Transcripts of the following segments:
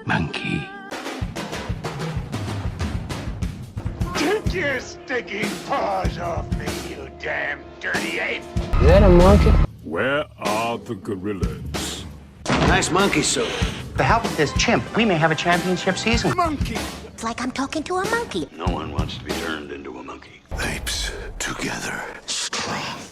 Monkey. Take your stinking paws off me, you damn dirty ape! Is that a monkey? Where are the gorillas? Nice monkey suit. The help of this chimp, we may have a championship season. Monkey! It's like I'm talking to a monkey. No one wants to be turned into a monkey. Apes together.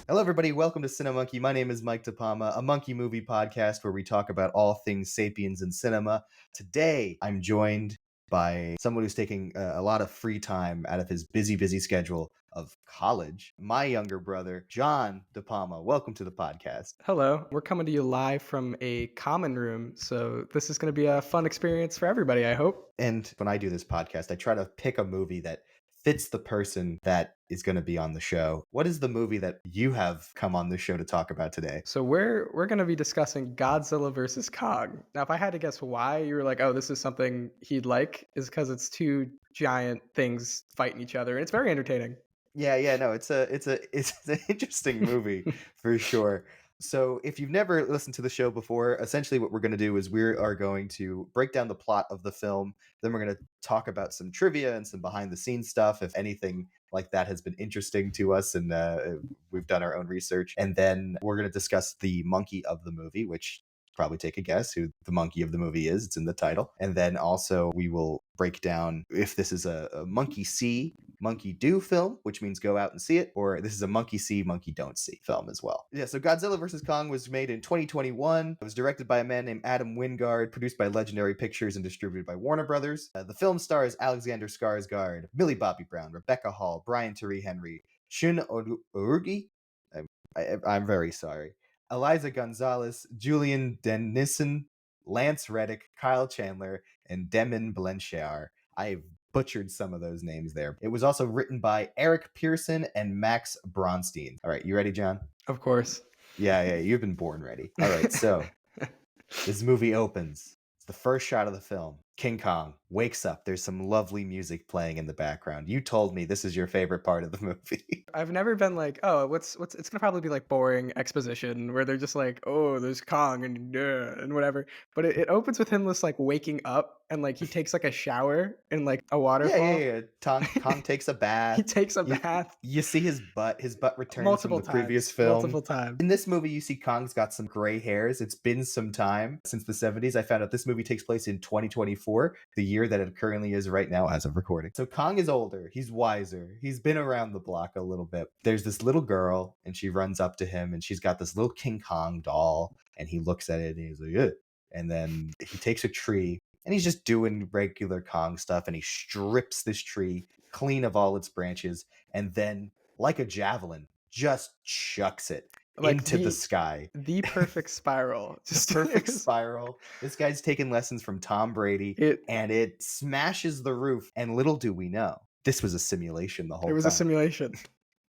Hello, everybody. Welcome to Cinemonkey. My name is Mike DePalma, a monkey movie podcast where we talk about all things sapiens in cinema. Today, I'm joined by someone who's taking a lot of free time out of his busy schedule of college. My younger brother, John DePalma. Welcome to the podcast. Hello, we're coming to you live from a common room, so this is going to be a fun experience for everybody, I hope. And when I do this podcast, I try to pick a movie that fits the person that is going to be on the show. What is the movie that you have come on the show to talk about today? So we're going to be discussing Godzilla versus Kong. Now, if I had to guess why you were like, oh, this is something he'd like, is because it's two giant things fighting each other, and it's very entertaining. Yeah, no, it's an interesting movie for sure. So if you've never listened to the show before, essentially what we're going to do is we are going to break down the plot of the film. Then we're going to talk about some trivia and some behind the scenes stuff, if anything like that has been interesting to us, and we've done our own research. And then we're going to discuss the monkey of the movie, which probably take a guess who the monkey of the movie is. It's in the title. And then also we will break down if this is a monkey see, monkey do film, which means go out and see it, or this is a monkey see, monkey don't see film as well. Yeah, so Godzilla vs. Kong was made in 2021. It was directed by a man named Adam Wingard, produced by Legendary Pictures and distributed by Warner Brothers. The film stars Alexander Skarsgård, Millie Bobby Brown, Rebecca Hall, Brian Tyree Henry, Shun Orugi. I'm very sorry. Eliza Gonzalez, Julian Dennison, Lance Reddick, Kyle Chandler, and Demon Blanchard. I've butchered some of those names there. It was also written by Eric Pearson and Max Bronstein. All right, you ready, John? Of course. Yeah, you've been born ready. All right, so this movie opens. It's the first shot of the film. King Kong wakes up. There's some lovely music playing in the background. You told me this is your favorite part of the movie. I've never been like, oh, what's it's gonna probably be like boring exposition where they're just like, oh, there's Kong and whatever. But it opens with him just like waking up and like he takes like a shower in like a waterfall. Yeah. Kong takes a bath. He takes a bath. You see his butt. His butt returns Multiple from the times, previous film. multiple times. In this movie, you see Kong's got some gray hairs. It's been some time since the 70s. I found out this movie takes place in 2024, the year that it currently is right now as of recording. So Kong is older. He's wiser. He's been around the block a little bit. There's this little girl, and she runs up to him, and she's got this little King Kong doll, and he looks at it, and he's like, ugh. And then he takes a tree, and he's just doing regular Kong stuff, and he strips this tree clean of all its branches, and then, like a javelin, just chucks it like into the sky. The perfect spiral. Just perfect spiral. This guy's taking lessons from Tom Brady, and it smashes the roof. And little do we know, this was a simulation the whole time. It was a simulation.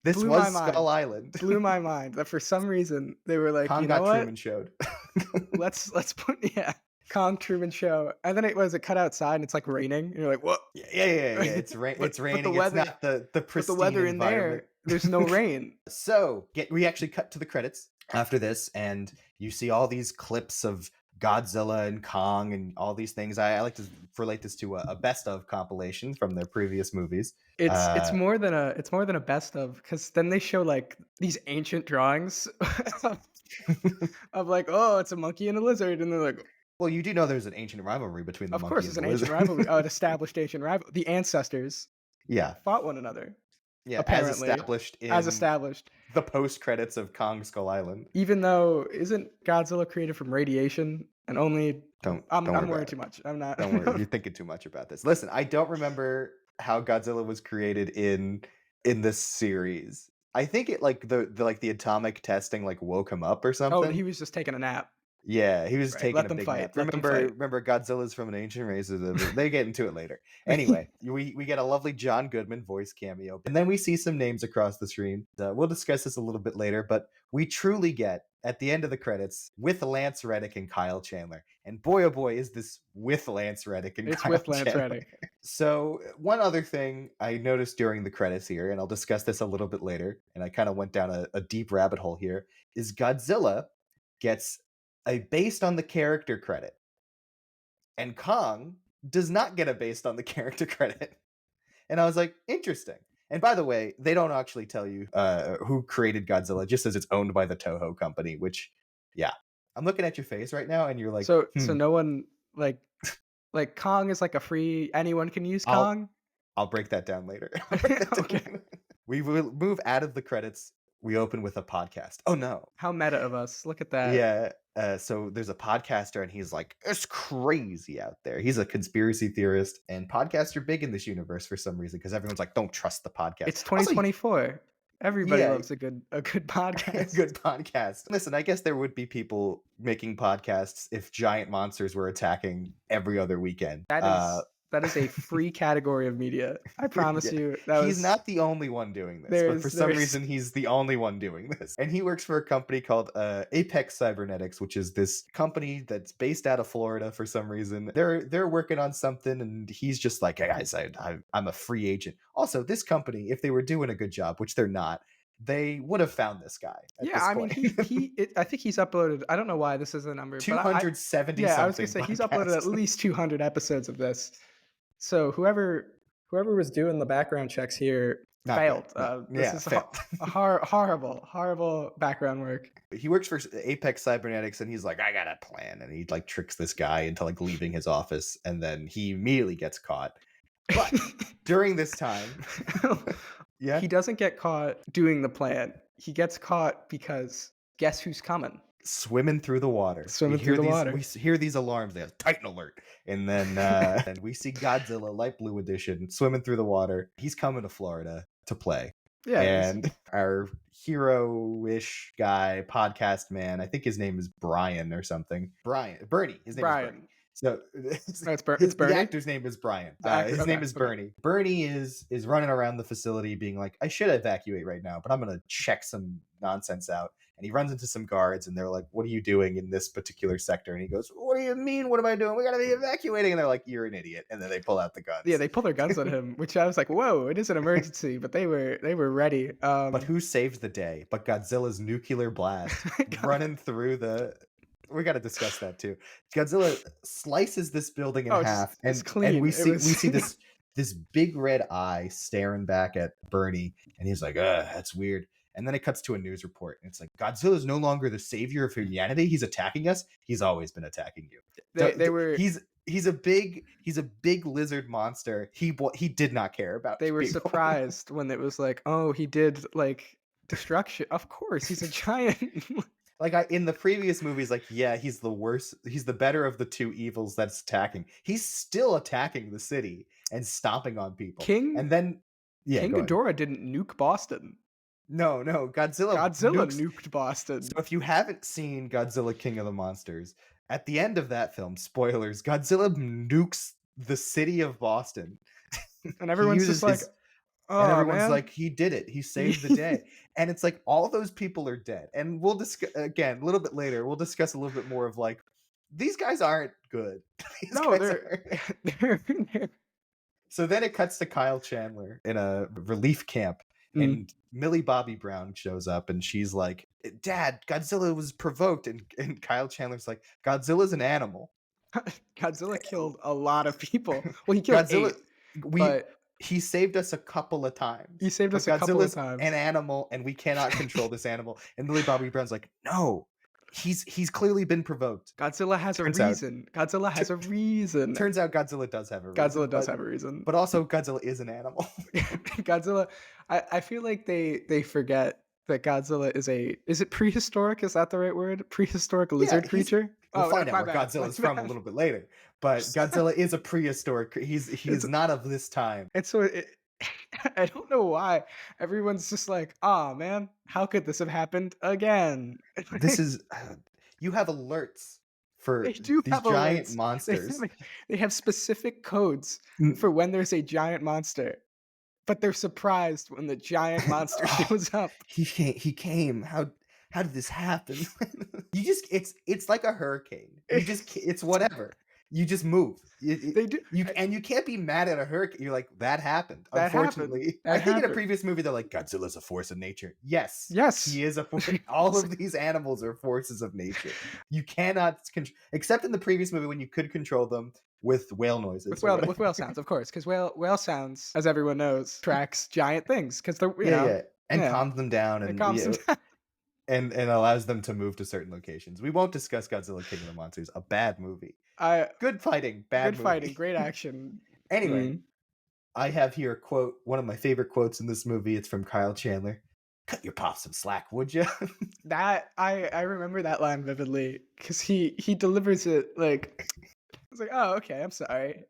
This was Skull Island. Blew my mind that for some reason they were like, Kong you know got what? Truman showed. let's put Kong Truman show, and then it cut outside and it's like raining, and you're like, what? Yeah. It's raining. It's not the pristine the weather in environment. there. There's no rain. So we actually cut to the credits after this, and you see all these clips of Godzilla and Kong and all these things. I like to relate this to a best of compilation from their previous movies. It's more than a best of, because then they show like these ancient drawings of like, oh, it's a monkey and a lizard, and they're like, well, you do know there's an ancient rivalry between the monkey and the lizard. Of course, it's an ancient rivalry. An established ancient rivalry. The ancestors, fought one another. Yeah, apparently, as established the post credits of Kong Skull Island. Even though isn't Godzilla created from radiation and only? I'm worrying too much. I'm not. Don't worry, you're thinking too much about this. Listen, I don't remember how Godzilla was created in this series. I think it like the atomic testing like woke him up or something. Oh, he was just taking a nap. Yeah, he was taking a big nap. Remember, Godzilla's from an ancient race. They get into it later. Anyway, we get a lovely John Goodman voice cameo, and then we see some names across the screen. We'll discuss this a little bit later, but we truly get at the end of the credits with Lance Reddick and Kyle Chandler. And boy, oh boy, is this with Lance Reddick and Kyle Chandler. Lance Reddick. So one other thing I noticed during the credits here, and I'll discuss this a little bit later, and I kind of went down a deep rabbit hole here, is Godzilla gets a based on the character credit. and Kong does not get a based on the character credit. And I was like, interesting. And by the way, they don't actually tell you who created Godzilla, just says it's owned by the Toho company, which, yeah. I'm looking at your face right now, and you're like, So no one like Kong is like a free anyone can use Kong. I'll break that down later. I'll break that down Okay. later. We will move out of the credits. We open with a podcast. Oh no. How meta of us. Look at that. Yeah. So there's a podcaster, and he's like, it's crazy out there. He's a conspiracy theorist, and podcasts are big in this universe for some reason because everyone's like, don't trust the podcast. It's Also, 2024. Everybody Yeah. loves a good podcast. good podcast. Listen, I guess there would be people making podcasts if giant monsters were attacking every other weekend. That is a free category of media. I promise Yeah. you. He's not the only one doing this, but for some reason he's the only one doing this. And he works for a company called Apex Cybernetics, which is this company that's based out of Florida for some reason. They're working on something, and he's just like, hey guys, I'm a free agent. Also, this company, if they were doing a good job, which they're not, they would have found this guy. I mean, I think he's uploaded. I don't know why this is a number. 270. Yeah, I was gonna say he's uploaded at least 200 episodes of this. So whoever was doing the background checks here failed. This is horrible background work. He works for Apex Cybernetics, and he's like, I got a plan, and he like tricks this guy into like leaving his office, and then he immediately gets caught. But during this time, yeah, he doesn't get caught doing the plan. He gets caught because guess who's coming? Swimming through the water. We hear these alarms. They have Titan alert, and then and we see Godzilla Light Blue Edition swimming through the water. He's coming to Florida to play. Yeah, and our hero-ish guy, podcast man, I think his name is Brian or something. Bernie. His name is Bernie. So it's Bernie. The actor's name is Brian. His name is Bernie. Bernie is running around the facility being like, I should evacuate right now, but I'm going to check some nonsense out. And he runs into some guards, and they're like, what are you doing in this particular sector? And he goes, what do you mean? What am I doing? We got to be evacuating. And they're like, you're an idiot. And then they pull out the guns. Yeah, they pull their guns on him, which I was like, whoa, it is an emergency. But they were ready. But who saved the day? But Godzilla's nuclear blast running through the... We got to discuss that too. Godzilla slices this building in half, and we see this big red eye staring back at Bernie, and he's like, that's weird. And then it cuts to a news report, and it's like, Godzilla is no longer the savior of humanity. He's attacking us. He's always been attacking you. He's a big lizard monster. He did not care about. They were surprised when it was like, oh, he did like destruction. Of course, he's a giant. Like in the previous movies, like, yeah, he's the worst. He's the better of the two evils that's attacking. He's still attacking the city and stomping on people. King Ghidorah didn't nuke Boston. No, Godzilla nuked Boston. So if you haven't seen Godzilla King of the Monsters, at the end of that film, spoilers, Godzilla nukes the city of Boston. And everyone's just like, and everyone's like, he did it. He saved the day. And it's like, all those people are dead. And we'll discuss, again, a little bit later, we'll discuss a little bit more of like, these guys aren't good. They're So then it cuts to Kyle Chandler in a relief camp. And Millie Bobby Brown shows up, and she's like, Dad, Godzilla was provoked. And Kyle Chandler's like, Godzilla's an animal. Godzilla killed a lot of people. Well, he killed Godzilla, he saved us a couple of times. He saved us a couple of times. An animal, and we cannot control this animal. And Millie Bobby Brown's like, no, he's clearly been provoked. Godzilla has a reason. Godzilla has a reason. Turns out Godzilla does have a reason. Godzilla does have a reason. But also Godzilla is an animal. Godzilla, I feel like they forget that Godzilla is it prehistoric? Is that the right word? Prehistoric lizard creature? We'll find out where Godzilla's from a little bit later. But Godzilla is a prehistoric. He's not of this time. And so I don't know why everyone's just like, oh man, how could this have happened again? This is you have alerts for these giant monsters. They have specific codes for when there's a giant monster, but they're surprised when the giant monster shows up. He came. How did this happen? It's like a hurricane. It's whatever. You just move. They do. And you can't be mad at a hurricane. You're like, that happened. Unfortunately. I think in a previous movie, they're like, Godzilla's a force of nature. Yes. He is a force. All of these animals are forces of nature. You cannot except in the previous movie when you could control them. with whale noises or whatever. with whale sounds, of course, because whale sounds, as everyone knows, tracks giant things because they're Yeah, yeah, and yeah, calms them down, it and calms them down. and allows them to move to certain locations. We won't discuss Godzilla King of the Monsters, a bad movie. I Good fighting, Good bad fighting, movie. great action. Anyway, Mm. I have here a quote, one of my favorite quotes in this movie. It's from Kyle Chandler. Cut your pop some slack, would you? That I remember that line vividly because he delivers it like it's like, oh, okay, I'm sorry.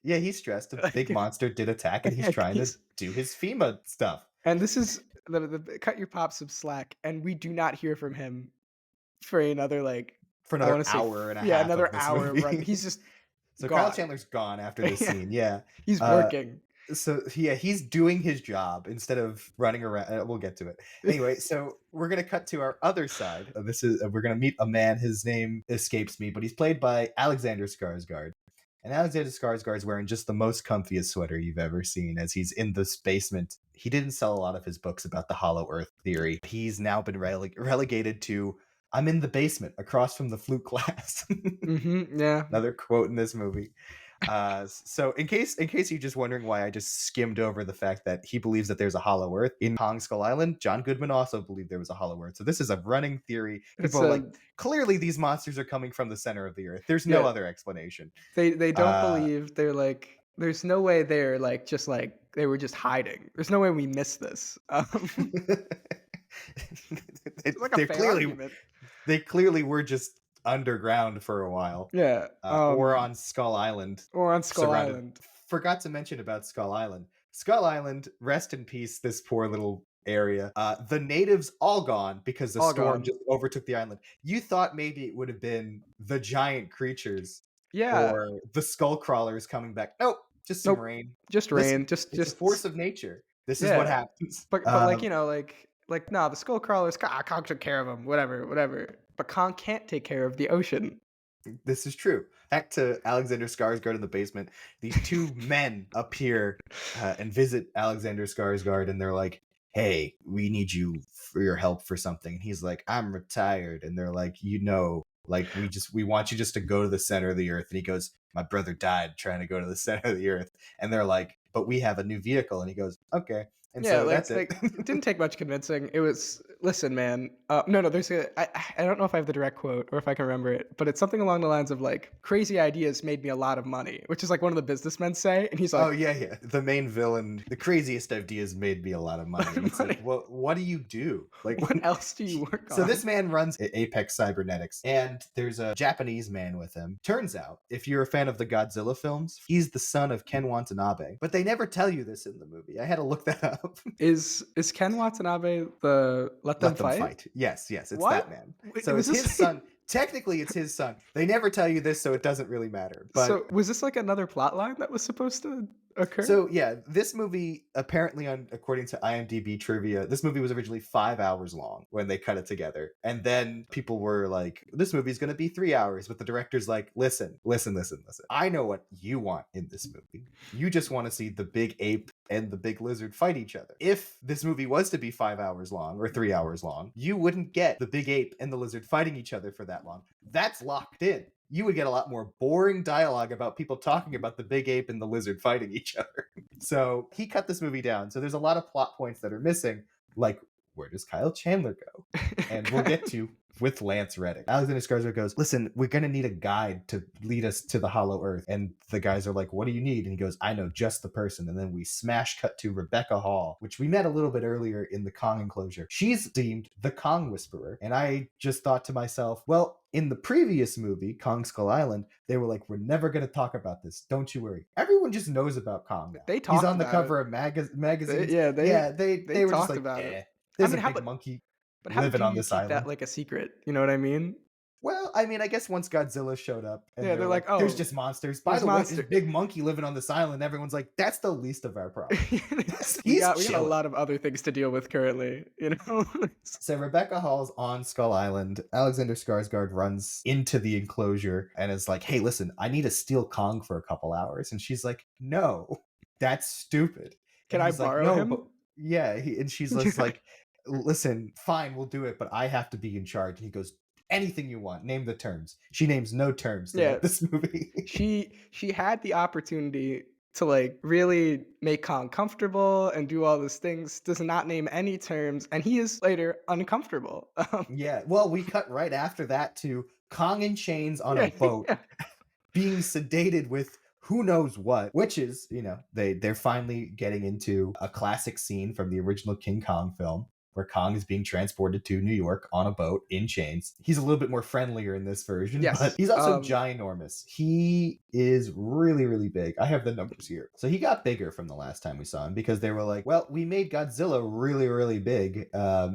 Yeah, he's stressed. A big Like, monster did attack, and he's trying to do his FEMA stuff and this is the cut your pop some slack, and we do not hear from him for another like for I another want to say hour and a yeah, half another of this hour of run. movie. He's just So Kyle gone. Chandler's gone after this Yeah. scene. Yeah. He's Uh, working. So yeah, he's doing his job instead of running around. We'll get to it anyway. So we're gonna cut to our other side. We're gonna meet a man. His name escapes me, but he's played by Alexander Skarsgård. And Alexander Skarsgård's wearing just the most comfiest sweater you've ever seen as he's in this basement. He didn't sell a lot of his books about the Hollow Earth theory. He's now been relegated to I'm in the basement across from the flute class. Yeah. Another quote in this movie. So in case you're just wondering why I just skimmed over the fact that he believes that there's a hollow earth in Kong Skull Island, John Goodman also believed there was a hollow earth. So this is a running theory. It's People are like, clearly these monsters are coming from the center of the earth. There's no Yeah. other explanation. They don't believe they're like there's no way they're like just like they were just hiding. There's no way we missed this. It's like a They're fair clearly argument. they clearly were just underground for a while. Yeah. Or on Skull Island. Or on Skull surrounded- Island. Forgot to mention about Skull Island. Skull Island, rest in peace, this poor little area. The natives all gone because the All storm gone. just overtook the island. You thought maybe it would have been the giant creatures Yeah. or the skull crawlers coming back. Nope, just some Nope. rain. Just This- rain. Just It's a force of nature. This is Yeah. what happens. But like like no, the skull crawlers. Kong took care of them. Whatever. But Kong can't take care of the ocean. This is true. Back to Alexander Skarsgård in the basement. These two men appear and visit Alexander Skarsgård, and they're like, "Hey, we need you for your help for something." And he's like, "I'm retired." And they're like, like we want you just to go to the center of the earth. And he goes, "My brother died trying to go to the center of the earth." And they're like, "But we have a new vehicle." And he goes, "Okay." And Yeah, so like, that's it. it didn't take much convincing. It was, listen, man. No, there's I don't know if I have the direct quote or if I can remember it, but it's something along the lines of like, crazy ideas made me a lot of money, which is like one of the businessmen say. And he's like, Oh yeah. The main villain, the craziest ideas made me a lot of money. And it's like, well, what do you do? Like, what else do you work on? So this man runs Apex Cybernetics, and there's a Japanese man with him. Turns out, if you're a fan of the Godzilla films, he's the son of Ken Watanabe. But they never tell you this in the movie. I had to look that up. Is Ken Watanabe the Let Them Fight? Yes, it's What? that man. Wait, So was it's this- his son. Technically, it's his son. They never tell you this, so it doesn't really matter. But So was this like another plot line that was supposed to occur? So yeah, this movie apparently, according to IMDb trivia, this movie was originally 5 hours long when they cut it together, and then people were like, "This movie's going to be 3 hours," but the director's like, "Listen. I know what you want in this movie. You just want to see the big ape and the big lizard fight each other. If this movie was to be 5 hours long or 3 hours long, you wouldn't get the big ape and the lizard fighting each other for that long. That's locked in." You would get a lot more boring dialogue about people talking about the big ape and the lizard fighting each other. So he cut this movie down. So there's a lot of plot points that are missing, like, where does Kyle Chandler go? And we'll get to with Lance Reddick. Alexander Skarsgård goes, "Listen, we're going to need a guide to lead us to the Hollow Earth." And the guys are like, "What do you need?" And he goes, "I know just the person." And then we smash cut to Rebecca Hall, which we met a little bit earlier in the Kong enclosure. She's deemed the Kong Whisperer. And I just thought to myself, well, in the previous movie, Kong Skull Island, they were like, "We're never going to talk about this. Don't you worry." Everyone just knows about Kong now. They He's talked on the about cover of magazines. They they were just talked like, about it. There's I mean, a how big about- monkey But how living do on you this keep island. that like a secret? You know what I mean? Well, I mean, I guess once Godzilla showed up, and Yeah, they're like, "Oh, there's just monsters." By there's the way, monsters. this big monkey living on this island. Everyone's like, "That's the least of our problems." we He's got a chilling. lot of other things to deal with currently, you know? So Rebecca Hall's on Skull Island. Alexander Skarsgård runs into the enclosure and is like, "Hey, listen, I need to steal Kong for a couple hours." And she's like, "No, that's stupid." Can And I he's like, borrow "No, him? but-" Yeah, and she's just like, "Listen, fine, we'll do it, but I have to be in charge." And he goes, anything you want. Name the terms. She names no terms Yeah. throughout this movie. She had the opportunity to like really make Kong comfortable and do all these things, does not name any terms, and he is later uncomfortable. Yeah. Well, we cut right after that to Kong in chains on a Yeah, boat, yeah. being sedated with who knows what, which is, they're finally getting into a classic scene from the original King Kong film where Kong is being transported to New York on a boat in chains. He's a little bit more friendlier in this version, Yes, but he's also ginormous. He is really, really big. I have the numbers here. So he got bigger from the last time we saw him because they were like, well, we made Godzilla really, really big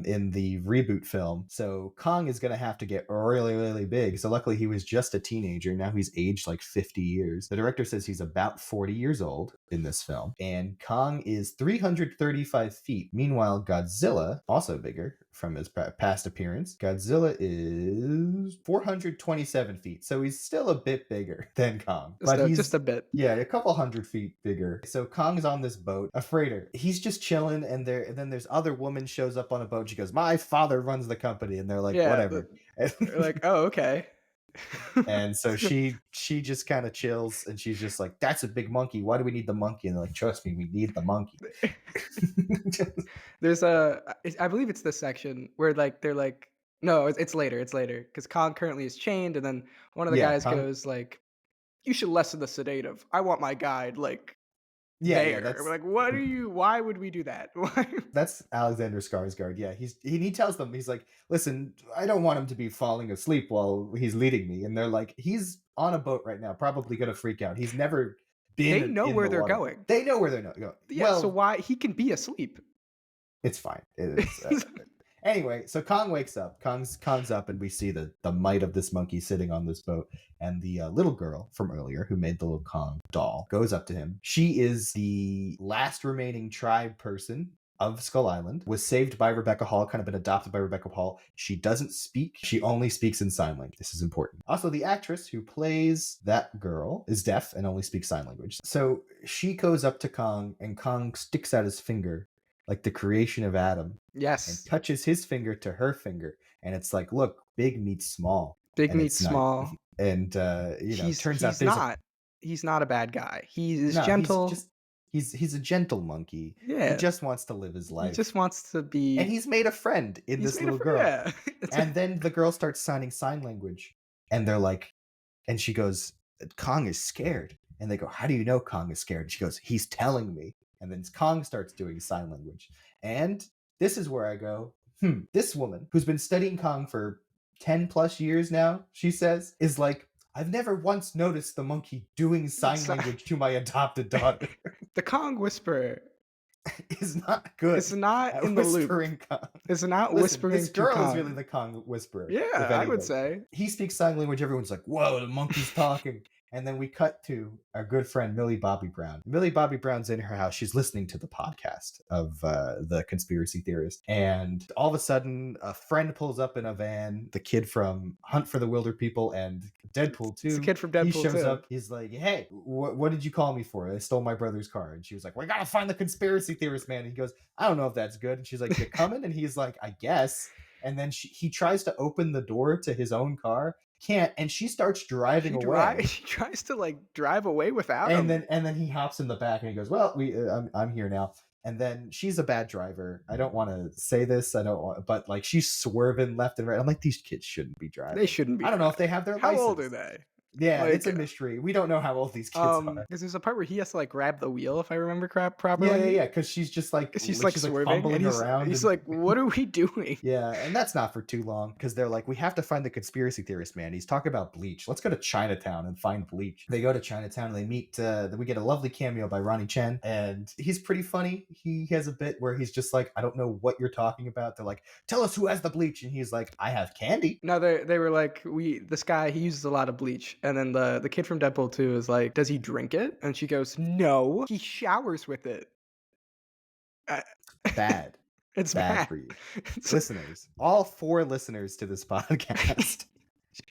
in the reboot film. So Kong is going to have to get really, really big. So luckily he was just a teenager. Now he's aged like 50 years. The director says he's about 40 years old in this film. And Kong is 335 feet. Meanwhile, Godzilla, also bigger from his past appearance, Godzilla is 427 feet. So he's still a bit bigger than Kong. Just a bit. Yeah, a couple 100 feet bigger. So Kong's on this boat, a freighter. He's just chilling, and then there's other woman shows up on a boat. She goes, "My father runs the company," and they're like, Yeah, "Whatever." They're like, oh, okay. And so she just kind of chills, and she's just like, "That's a big monkey. Why do we need the monkey?" And they're like, "Trust me, we need the monkey." There's I believe it's this section where like they're like, no, it's later. It's later because Kong currently is chained, and then one of the Yeah, guys Kong- goes like, "You should lessen the sedative. I want my guide like yeah, there." that's We're like, what are you? Why would we do that? Why? that's Alexander Skarsgård. Yeah, he tells them, he's like, "Listen, I don't want him to be falling asleep while he's leading me." And they're like, "He's on a boat right now, probably gonna freak out. He's never been. They know in where the they're water." going. They know where they're going. Yeah, Well, so why he can be asleep? it's fine. It is. Anyway, so Kong wakes up. Kong's up, and we see the might of this monkey sitting on this boat. And the little girl from earlier, who made the little Kong doll, goes up to him. She is the last remaining tribe person of Skull Island, was saved by Rebecca Hall, kind of been adopted by Rebecca Hall. She doesn't speak. She only speaks in sign language. This is important. Also, the actress who plays that girl is deaf and only speaks sign language. So she goes up to Kong, and Kong sticks out his finger like the creation of Adam, and Yes, touches his finger to her finger, and it's like, look, big meets small. big And meets it's not- small. And turns out He's not a bad guy. He is no, gentle. He's a gentle monkey. Yeah. He just wants to live his life. He just wants to be. And he's made a friend in he's this made a little fr- girl. Yeah. And then the girl starts signing sign language, and they're like, and she goes, "Kong is scared." And they go, "How do you know Kong is scared?" And she goes, "He's telling me." And then Kong starts doing sign language. And this is where I go, this woman who's been studying Kong for 10 plus years now, she says, is like, "I've never once noticed the monkey doing sign language to my adopted daughter." The Kong Whisperer is not good. It's not at in the loop. whispering Kong. It's not Listen, whispering this to girl Kong. is really the Kong whisperer. Yeah, if I would anything. say. He speaks sign language. Everyone's like, "Whoa, the monkey's talking." And then we cut to our good friend Millie Bobby Brown. Millie Bobby Brown's in her house. She's listening to the podcast of the conspiracy theorist. And all of a sudden, a friend pulls up in a van. The kid from Hunt for the Wilder People and Deadpool 2. It's the kid from He Deadpool shows 2. up. He's like, "Hey, what did you call me for? I stole my brother's car." And she was like, "We gotta find the conspiracy theorist, man." And he goes, "I don't know if that's good." And she's like, "You coming?" And he's like, "I guess." And then he tries to open the door to his own car, can't, and she starts driving away. She tries to like drive away without him. And then he hops in the back and he goes, "Well, I'm here now." And then she's a bad driver. I don't want to say this. But like she's swerving left and right. I'm like, these kids shouldn't be driving. They shouldn't be. I don't know if they have their How license. old are they? Yeah, Like, it's a mystery. We don't know how old these kids are. Because there's a part where he has to like grab the wheel, if I remember properly. Yeah. Because she's just like swerving, fumbling and around. he's like, "What are we doing?" Yeah, and that's not for too long because they're like, "We have to find the conspiracy theorist, man. He's talking about bleach. Let's go to Chinatown and find bleach." They go to Chinatown and they meet. We get a lovely cameo by Ronnie Chen, and he's pretty funny. He has a bit where he's just like, "I don't know what you're talking about." They're like, "Tell us who has the bleach," and he's like, "I have candy." No, they were like, this guy, he uses a lot of bleach, and then the kid from Deadpool 2 is like, "Does he drink it?" And she goes, "No, he showers with it." Bad. It's bad for you. Listeners, all 4 listeners to this podcast,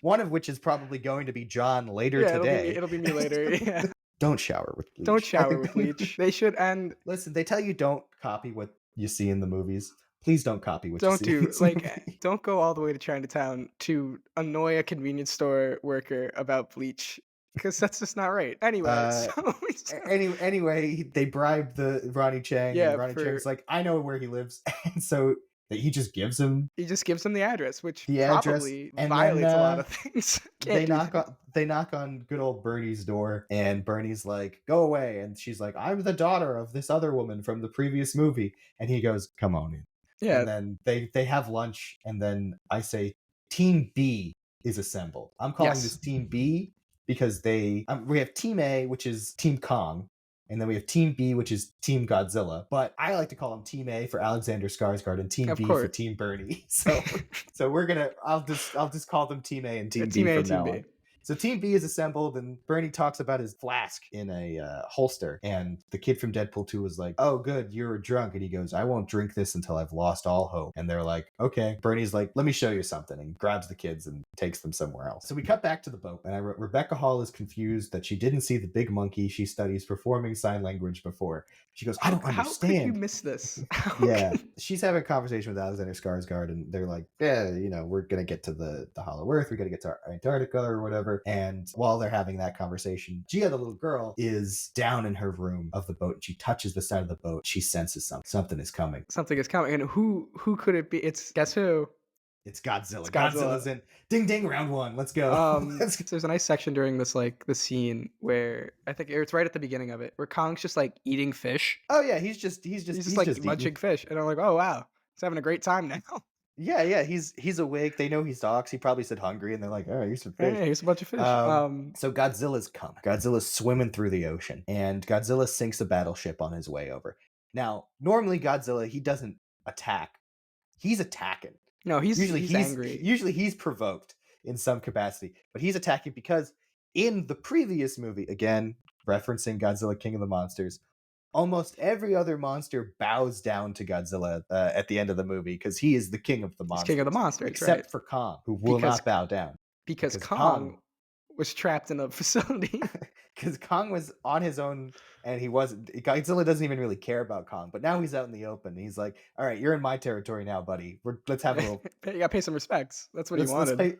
one of which is probably going to be John later today. It'll be me later. Yeah. Don't shower with bleach. Don't shower with bleach. They should. And listen, they tell you don't copy what you see in the movies. Please don't copy what you see in this movie. don't go all the way to Chinatown to annoy a convenience store worker about bleach because that's just not right. Anyway, Uh, so anyway, they bribe the Ronnie Chang, and yeah, Ronnie for Chang's like, I know where he lives, and so he just gives him he just gives them the address, which the address, probably and violates a lot then of things. they Can't do that. knock on good old Bernie's door, and Bernie's like, go away, and she's like, I'm the daughter of this other woman from the previous movie, and he goes, come on in. Yeah, And then they have lunch, and then I say Team B is assembled. I'm calling Yes. this Team B because we have Team A, which is Team Kong, and then we have Team B, which is Team Godzilla. But I like to call them Team A for Alexander Skarsgård and Team Of B course. for Team Bernie. So I'll just call them Team A and Team B Team A, from Team now B. on. So Team B is assembled, and Bernie talks about his flask in a holster. And the kid from Deadpool 2 was like, oh, good, you're drunk. And he goes, I won't drink this until I've lost all hope. And they're like, okay. Bernie's like, let me show you something. And grabs the kids and takes them somewhere else. So we cut back to the boat. And I wrote, Rebecca Hall is confused that she didn't see the big monkey she studies performing sign language before. She goes, I don't understand. How could you miss this? Yeah, she's having a conversation with Alexander Skarsgård, and they're like, yeah, we're gonna get to the Hollow Earth, we gotta get to Antarctica or whatever. And while they're having that conversation, Gia, the little girl, is down in her room of the boat, and she touches the side of the boat. She senses something is coming. Something is coming. And who could it be? It's guess who? It's Godzilla. It's Godzilla. Godzilla's in. Ding ding, round one. Let's go. Let's go. There's a nice section during this the scene where I think it's right at the beginning of it where Kong's just like eating fish. Oh yeah, he's just munching fish, and I'm like, oh wow, he's having a great time now. Yeah, he's awake. They know he stalks. He probably said hungry, and they're like, all right, here's some fish. Hey, here's a bunch of fish. So Godzilla's come. Godzilla's swimming through the ocean, and Godzilla sinks a battleship on his way over. Now, normally Godzilla, he doesn't attack. He's attacking. No, he's angry. Usually he's provoked in some capacity, but he's attacking because in the previous movie, again, referencing Godzilla King of the Monsters, almost every other monster bows down to Godzilla at the end of the movie because he is the king of the monsters. He's king of the monsters, except right? for Kong, who will not bow down. Because Kong was trapped in a facility. Because Kong was on his own, and Godzilla doesn't even really care about Kong, but now he's out in the open. He's like, all right, you're in my territory now, buddy. Let's have a little... You gotta pay some respects. That's what he wanted.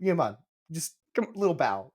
Come on. Just little bow.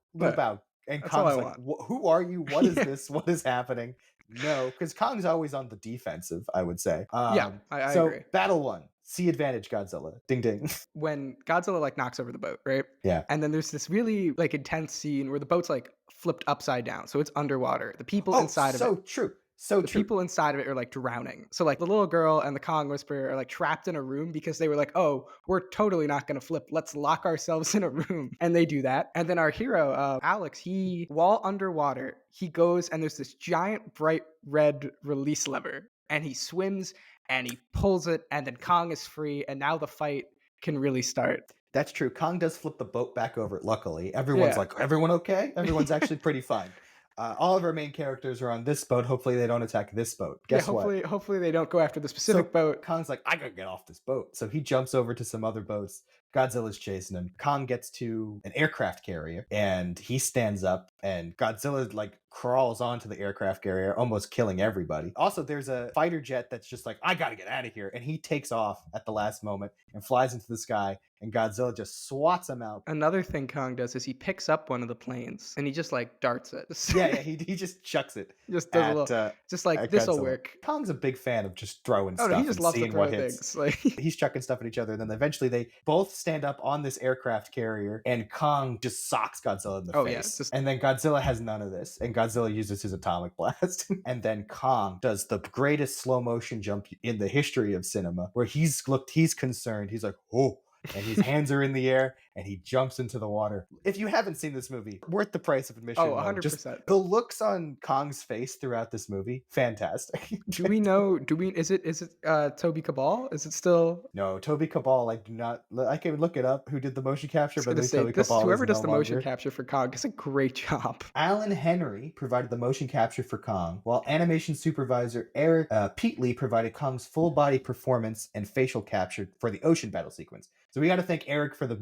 And Kong's like, who are you? What is this? What is happening? No, because Kong's always on the defensive, I would say. I agree. Battle 1. See advantage Godzilla. Ding ding. When Godzilla knocks over the boat, right? Yeah. And then there's this really intense scene where the boat's flipped upside down, so it's underwater. The people inside of it. So the people inside of it are drowning. So the little girl and the Kong Whisperer are trapped in a room because they were like, oh, we're totally not gonna flip. Let's lock ourselves in a room. And they do that. And then our hero, Alex, while underwater, he goes and there's this giant bright red release lever, and he swims and he pulls it, and then Kong is free, and now the fight can really start. That's true. Kong does flip the boat back over, luckily. Everyone's like, everyone okay? Everyone's actually pretty fine. All of our main characters are on this boat. Hopefully they don't attack this boat. Guess what? Hopefully they don't go after the specific boat. Kong's like, I gotta get off this boat. So he jumps over to some other boats. Godzilla's chasing him. Kong gets to an aircraft carrier, and he stands up, and Godzilla crawls onto the aircraft carrier, almost killing everybody. Also, there's a fighter jet that's just like, I gotta get out of here. And he takes off at the last moment and flies into the sky, and Godzilla just swats him out. Another thing Kong does is he picks up one of the planes, and he just darts it. He just chucks it. Just does a little, just this'll work. Kong's a big fan of just throwing stuff. No, he just loves to throw things. Like he's chucking stuff at each other, and then eventually they both stand up on this aircraft carrier, and Kong just socks Godzilla in the face. Yeah, and then Godzilla has none of this, and Godzilla uses his atomic blast. And then Kong does the greatest slow motion jump in the history of cinema, where he's concerned. He's like, oh. And his hands are in the air, and he jumps into the water. If you haven't seen this movie, worth the price of admission. 100%. Just the looks on Kong's face throughout this movie, fantastic. Is it Toby Cabal? Is it still? No, Toby Cabal, I can look it up who did the motion capture, but Toby Cabal whoever does the motion capture for Kong does a great job. Alan Henry provided the motion capture for Kong, while animation supervisor Pete Lee provided Kong's full body performance and facial capture for the ocean battle sequence. So we got to thank Eric for the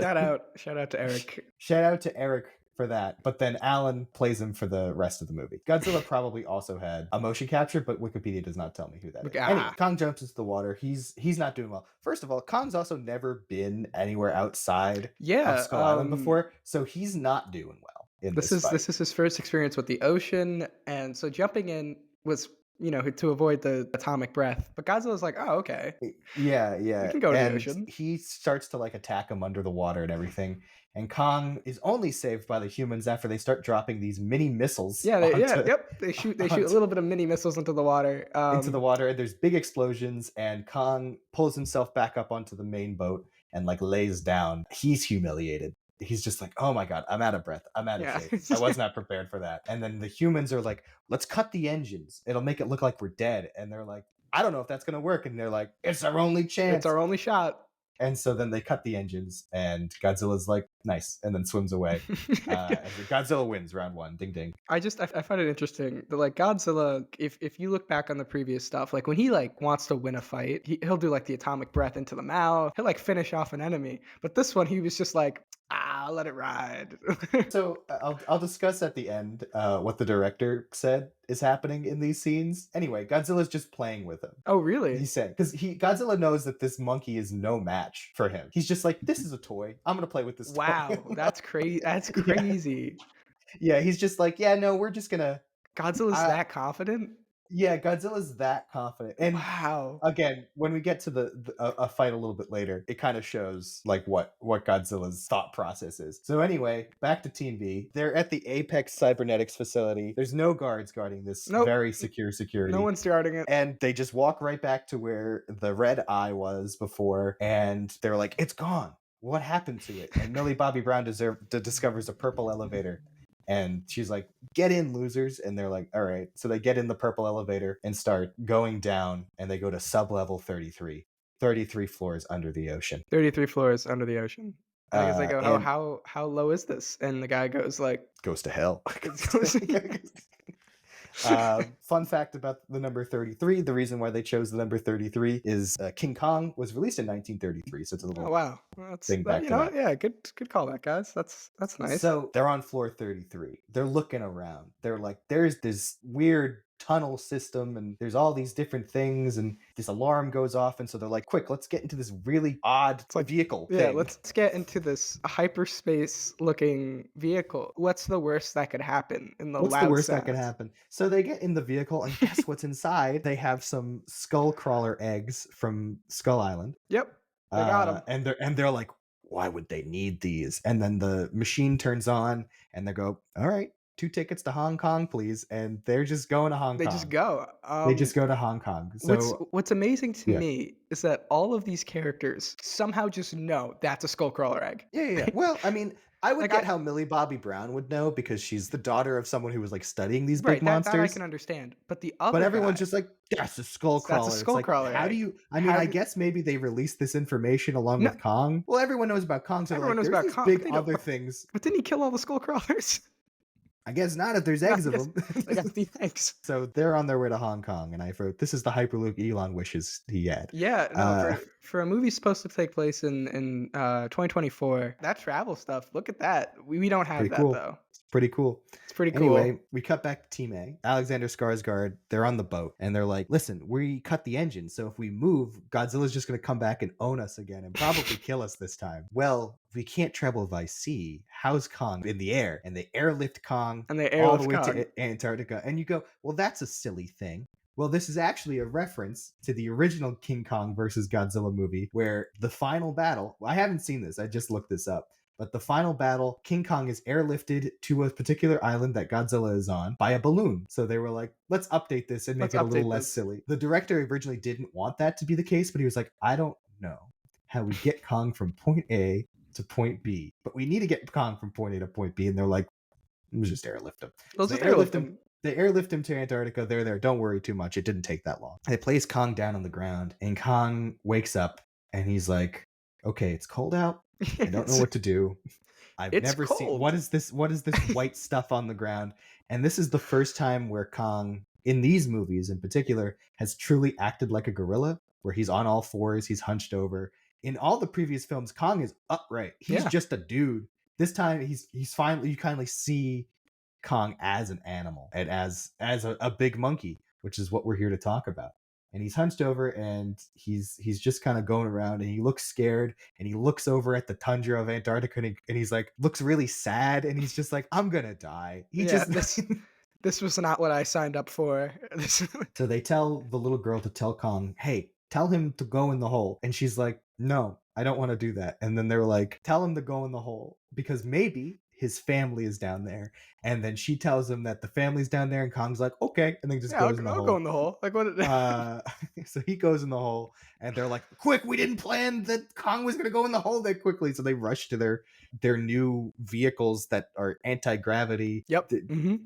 shout out to Eric. Shout out to Eric for that. But then Alan plays him for the rest of the movie. Godzilla probably also had a motion capture, but Wikipedia does not tell me who that is. Anyway, Kong jumps into the water. He's not doing well. First of all, Kong's also never been anywhere outside of Skull Island before, so he's not doing well in this fight. This is his first experience with the ocean, and so jumping in was, you know, to avoid the atomic breath. But Godzilla's like, oh, okay. Yeah. We can go to the ocean. He starts to like attack him under the water and everything. And Kong is only saved by the humans after they start dropping these mini missiles. They shoot a little bit of mini missiles into the water. And there's big explosions, and Kong pulls himself back up onto the main boat and like lays down. He's humiliated. He's just like, oh my God, I'm out of breath. I'm out of shape. I was not prepared for that. And then the humans are like, let's cut the engines. It'll make it look like we're dead. And they're like, I don't know if that's going to work. And they're like, it's our only chance. It's our only shot. And so then they cut the engines, and Godzilla's like, nice, and then swims away. And Godzilla wins round one. Ding, ding. I find it interesting that like Godzilla, if you look back on the previous stuff, like when he like wants to win a fight, he'll do like the atomic breath into the mouth. He'll like finish off an enemy. But this one, he was just like, I'll let it ride. So I'll discuss at the end what the director said is happening in these scenes. Anyway, Godzilla's just playing with him. Oh, really? He said, because Godzilla knows that this monkey is no match for him. He's just like, this is a toy. I'm gonna play with this toy. Wow, that's crazy. That's crazy. Yeah, he's just like, yeah, no, we're just gonna. Godzilla's that confident? Yeah, Godzilla's that confident. And wow. Again, when we get to a fight a little bit later, it kind of shows like what Godzilla's thought process is. So anyway, back to Team B. They're at the Apex Cybernetics facility. There's no guards guarding this very secure security. No one's guarding it. And they just walk right back to where the red eye was before, and they're like, it's gone. What happened to it? And Millie Bobby Brown discovers a purple elevator. And she's like, get in, losers. And they're like, all right. So they get in the purple elevator and start going down, and they go to sub-level 33. 33 floors under the ocean. 33 floors under the ocean. I guess they go, how low is this? And the guy goes like, goes to hell. Fun fact about the number 33, the reason why they chose the number 33 is King Kong was released in 1933, so it's a little wow. thing back to that. Yeah, good callback, guys. That's nice. So they're on floor 33. They're looking around. They're like, there's this weird tunnel system, and there's all these different things, and this alarm goes off, and so they're like, quick, let's get into this really odd vehicle thing. Yeah, let's get into this hyperspace looking vehicle. What's the worst that could happen in the What's the worst that could happen? So they get in the vehicle, and guess what's inside? They have some skull crawler eggs from Skull Island. Yep, they got them. And they're like, why would they need these? And then the machine turns on, and they go, all right, 2 tickets to Hong Kong, please. And they're just going to Hong Kong. They just go. They just go to Hong Kong. So what's amazing to me is that all of these characters somehow just know that's a skullcrawler egg. Yeah. Well, I mean, I would get how Millie Bobby Brown would know, because she's the daughter of someone who was like studying these big monsters. That I can understand. But everyone's just like, that's a skullcrawler. That's a skullcrawler. Like, how do you? I mean, I guess maybe they released this information along with Kong. Well, everyone knows about Kong. So everyone knows about Kong. Big other things. But didn't he kill all the skullcrawlers? I guess not if there's eggs of them. I got the eggs. So they're on their way to Hong Kong, and I wrote, this is the Hyperloop Elon wishes he had. Yeah, no, for a movie supposed to take place in 2024, that travel stuff, look at that. We don't have that, though. It's pretty cool. It's pretty cool. Anyway, we cut back to Team A. Alexander Skarsgård, they're on the boat, and they're like, listen, we cut the engine, so if we move, Godzilla's just going to come back and own us again and probably kill us this time. Well, we can't travel by sea. How's Kong in the air? And they airlift Kong all the way to Antarctica. And you go, well, that's a silly thing. Well, this is actually a reference to the original King Kong versus Godzilla movie, where the final battle, I haven't seen this, I just looked this up, but the final battle, King Kong is airlifted to a particular island that Godzilla is on by a balloon. So they were like, let's update this and make it a little less silly. The director originally didn't want that to be the case, but he was like, I don't know how we get Kong from point A to point B, but we need to get Kong from point A to point B. And they're like, let's just airlift him. They airlift him to Antarctica. They're there. Don't worry too much. It didn't take that long. They place Kong down on the ground, and Kong wakes up, and he's like, okay, it's cold out. I don't know what to do. I've never seen, what is this white stuff on the ground? And this is the first time where Kong, in these movies in particular, has truly acted like a gorilla, where he's on all fours, he's hunched over. In all the previous films, Kong is upright. He's just a dude This time he's finally, you kindly see Kong as an animal and as a big monkey, which is what we're here to talk about. And he's hunched over and he's just kind of going around, and he looks scared, and he looks over at the tundra of Antarctica, and he's like, looks really sad, and he's just like, I'm gonna die. He Yeah, just this was not what I signed up for. So they tell the little girl to tell Kong, hey, tell him to go in the hole. And she's like, no, I don't want to do that. And then they're like, tell him to go in the hole because maybe his family is down there. And then she tells him that the family's down there, and Kong's like, okay. And then just Yeah, goes in the I'll hole. go in the hole. Like what? So he goes in the hole, and they're like, quick, we didn't plan that Kong was going to go in the hole that quickly. So they rush to their new vehicles that are anti-gravity. Yep.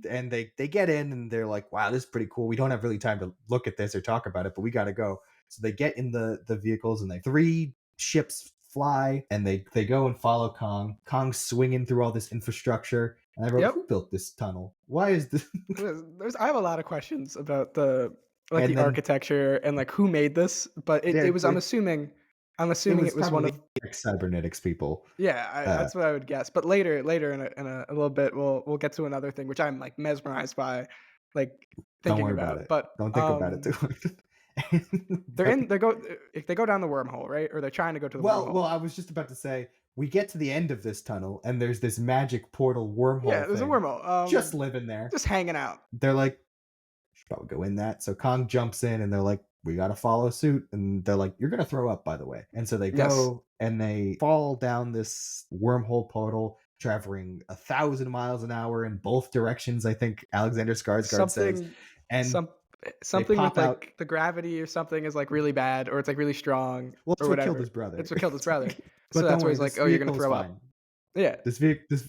And they get in, and they're like, wow, this is pretty cool. We don't have really time to look at this or talk about it, but we got to go. So they get in the vehicles, and 3 ships fly, and they go and follow Kong. Kong's swinging through all this infrastructure. And I wrote, Yep. who built this tunnel? Why is this? I have a lot of questions about the And then- architecture and like who made this, but it was. I'm assuming it was one of cybernetics people. Yeah, that's what I would guess. But later in a little bit, we'll get to another thing which I'm like mesmerized by, like thinking Don't worry about. about it. But Don't think about it too much. They go down the wormhole, right? Or they're trying to go to the wormhole. Well, I was just about to say, we get to the end of this tunnel, and there's this magic portal wormhole. Yeah, there's thing, a wormhole. just living there, just hanging out. They're like, should probably go in that. So Kong jumps in, and they're like, we got to follow suit. And they're like, you're gonna throw up, by the way. And so they go, and they fall down this wormhole portal, traveling 1,000 miles an hour in both directions. I think Alexander Skarsgård says, and something with like out. the gravity or something is like really bad, or it's like really strong. Well, it's or what whatever. killed his brother. It's what killed his brother. But So that's why he's like, oh, you're gonna throw up. Yeah. This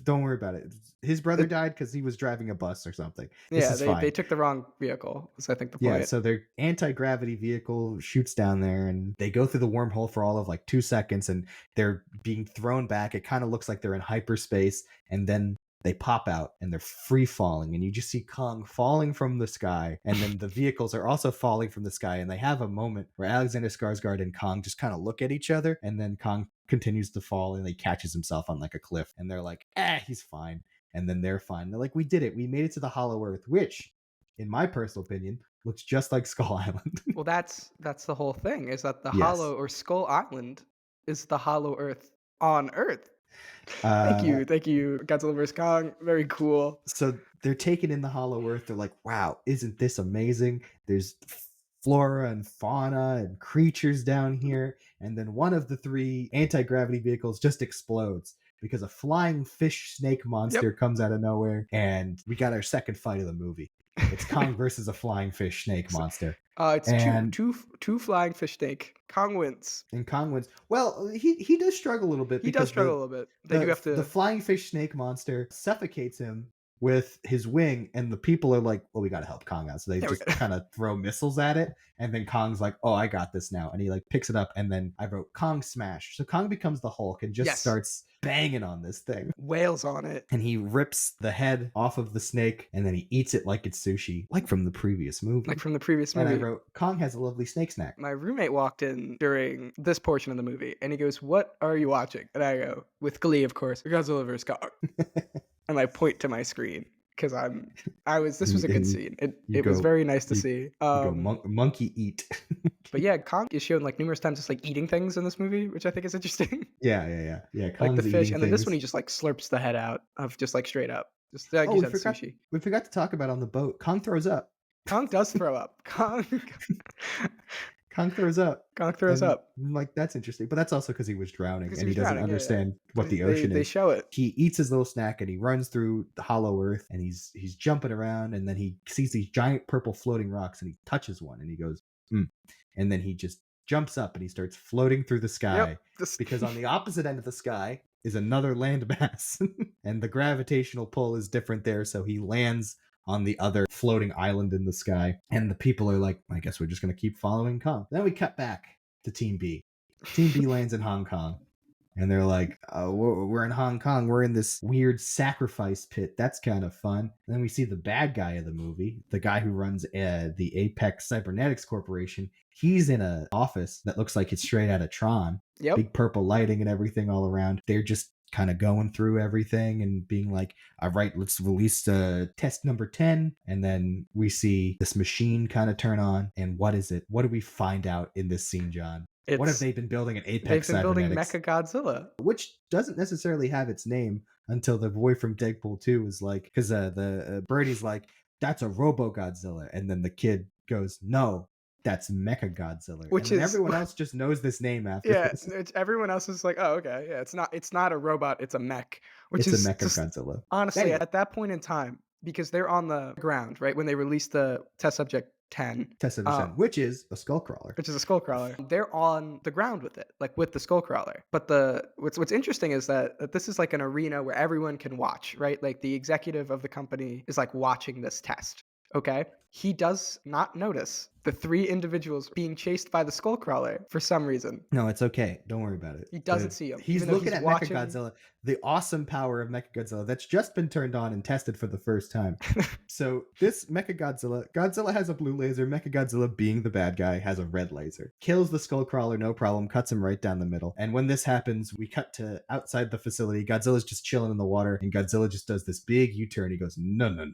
don't worry about it. His brother died because he was driving a bus or something. They took the wrong vehicle. Is I think the point. Yeah, so their anti-gravity vehicle shoots down there, and they go through the wormhole for all of like 2 seconds, and they're being thrown back. It kind of looks like they're in hyperspace, and then they pop out and they're free falling, and you just see Kong falling from the sky, and then the vehicles are also falling from the sky, and they have a moment where Alexander Skarsgård and Kong just kind of look at each other, and then Kong continues to fall, and he catches himself on like a cliff, and they're like, he's fine. And then they're fine. They're like, we did it. We made it to the Hollow Earth, which, in my personal opinion, looks just like Skull Island. Well, that's the whole thing, is that the Hollow or Skull Island is the Hollow Earth on Earth. Thank you, Godzilla vs. Kong. Very cool. So they're taken in the Hollow Earth. They're like, wow, isn't this amazing? There's flora and fauna and creatures down here. And then one of the 3 anti-gravity vehicles just explodes because a flying fish snake monster comes out of nowhere, and we got our second fight of the movie. It's Kong versus a flying fish snake monster. It's two flying fish snake. Kong wins. And Kong wins. Well, he does struggle a little bit. He does struggle a little bit. They do have to. The flying fish snake monster suffocates him with his wing, and the people are like, well, we got to help Kong out. So they just kind of throw missiles at it, and then Kong's like, oh, I got this now. And he like picks it up, and then I wrote Kong smash. So Kong becomes the Hulk and just starts banging on this thing. Wails on it. And he rips the head off of the snake, and then he eats it like it's sushi, like from the previous movie. And I wrote, Kong has a lovely snake snack. My roommate walked in during this portion of the movie, and he goes, what are you watching? And I go, with glee, of course, Godzilla vs. Kong. And I point to my screen because this was a good scene. It was very nice to see. Monkey eat. But yeah, Kong is shown like numerous times just like eating things in this movie, which I think is interesting. Yeah. Kong's like the fish, and then this one he just like slurps the head out of just like straight up. Just like you said, sushi. We forgot to talk about on the boat. Kong throws up. Kong does throw up. Kong throws up. Kong throws up. Like, that's interesting. But that's also because he was drowning, and he doesn't understand what the ocean is. They show it. He eats his little snack, and he runs through the Hollow Earth, and he's jumping around, and then he sees these giant purple floating rocks, and he touches one, and he goes, and then he just jumps up, and he starts floating through the sky, because on the opposite end of the sky is another landmass, and the gravitational pull is different there, so he lands on the other floating island in the sky. And the people are like, I guess we're just going to keep following Kong. Then we cut back to Team B. Team B lands in Hong Kong. And they're like, oh, we're in Hong Kong. We're in this weird sacrifice pit. That's kind of fun. And then we see the bad guy of the movie, the guy who runs the Apex Cybernetics Corporation. He's in an office that looks like it's straight out of Tron. Big purple lighting and everything all around. They're just kind of going through everything and being like, all right, let's release test number 10. And then we see this machine kind of turn on. And what is it? What do we find out in this scene, John? What have It's they been building at they've Apex been building Cybernetics? Mechagodzilla. Which doesn't necessarily have its name until the boy from Deadpool 2 is like, because the birdie's like, that's a Robo Godzilla. And then the kid goes, no, that's Mecha Godzilla. Which and then is- everyone else just knows this name after Yeah, this. everyone else is like, oh, okay, yeah, it's not a robot, it's a mech, which It's is a Mecha just, Godzilla. honestly, Anyway. at that point in time, because they're on the ground, right, when they released the test subject 10, Test of Descent, which is a skull crawler. which is a skull crawler, they're on the ground with it, like with the skull crawler. But what's interesting is that this is like an arena where everyone can watch, right? Like the executive of the company is like watching this test. Okay, he does not notice the 3 individuals being chased by the skull crawler for some reason. No, it's okay. Don't worry about it. He doesn't see 'em, He's even though looking he's at watching- Mechagodzilla, the awesome power of Mechagodzilla that's just been turned on and tested for the first time. So this Godzilla has a blue laser. Mechagodzilla, being the bad guy, has a red laser. Kills the skullcrawler, no problem. Cuts him right down the middle. And when this happens, we cut to outside the facility. Godzilla's just chilling in the water, and Godzilla just does this big U-turn. He goes, no.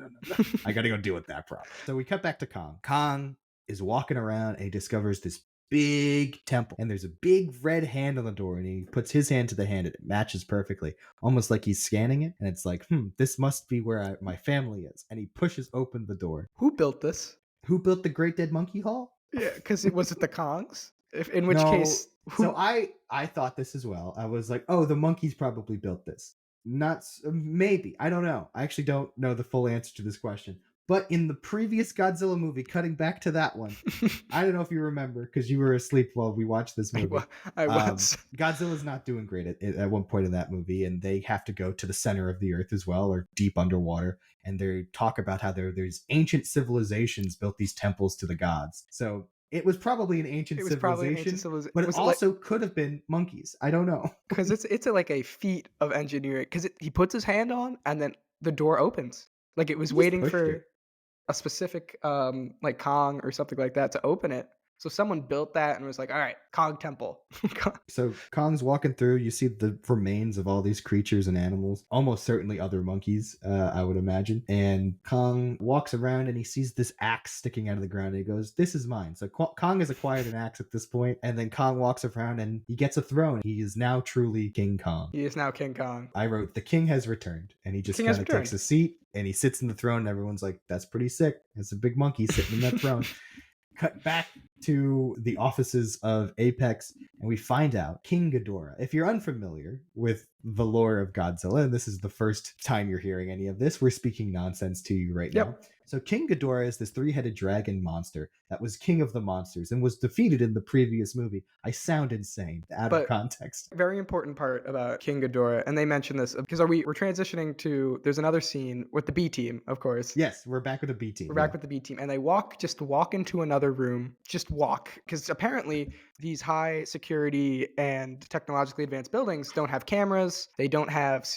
I gotta go deal with that problem. So we cut back to Kong. Kong is walking around and he discovers this big temple, and there's a big red hand on the door, and he puts his hand to the hand and it matches perfectly, almost like he's scanning it, and it's like, this must be where my family is. And he pushes open the door. Who built this? Who built the Great Dead Monkey Hall? Yeah, because was it the Kongs? In which No. case, So I thought this as well. I was like, oh, the monkeys probably built this. Maybe, I don't know. I actually don't know the full answer to this question. But in the previous Godzilla movie, cutting back to that one, I don't know if you remember because you were asleep while we watched this movie. I was. Godzilla's not doing great at one point in that movie, and they have to go to the center of the earth as well, or deep underwater. And they talk about how there's ancient civilizations built these temples to the gods. So it was probably an ancient civilization, but it also could have been monkeys. I don't know. Because it's like a feat of engineering. Because he puts his hand on, and then the door opens. Like it was waiting for a specific like Kong or something like that to open it. So someone built that and was like, all right, Kong Temple. So Kong's walking through, you see the remains of all these creatures and animals, almost certainly other monkeys, I would imagine. And Kong walks around and he sees this axe sticking out of the ground, and he goes, this is mine. So Kong has acquired an axe at this point, and then Kong walks around and he gets a throne. He is now truly King Kong. He is now King Kong. I wrote, the king has returned, and he just kind of takes a seat and he sits in the throne, and everyone's like, that's pretty sick. It's a big monkey sitting in that throne. Cut back to the offices of Apex, and we find out King Ghidorah. If you're unfamiliar with the lore of Godzilla, and this is the first time you're hearing any of this, we're speaking nonsense to you right now. So King Ghidorah is this 3-headed dragon monster that was king of the monsters and was defeated in the previous movie. I sound insane out of context. Very important part about King Ghidorah, and they mention this because we're transitioning to, there's another scene with the B team, of course. Yes, we're back with the B team. We're back with the B team, and they walk into another room, just walk, because apparently these high security and technologically advanced buildings don't have cameras, they don't have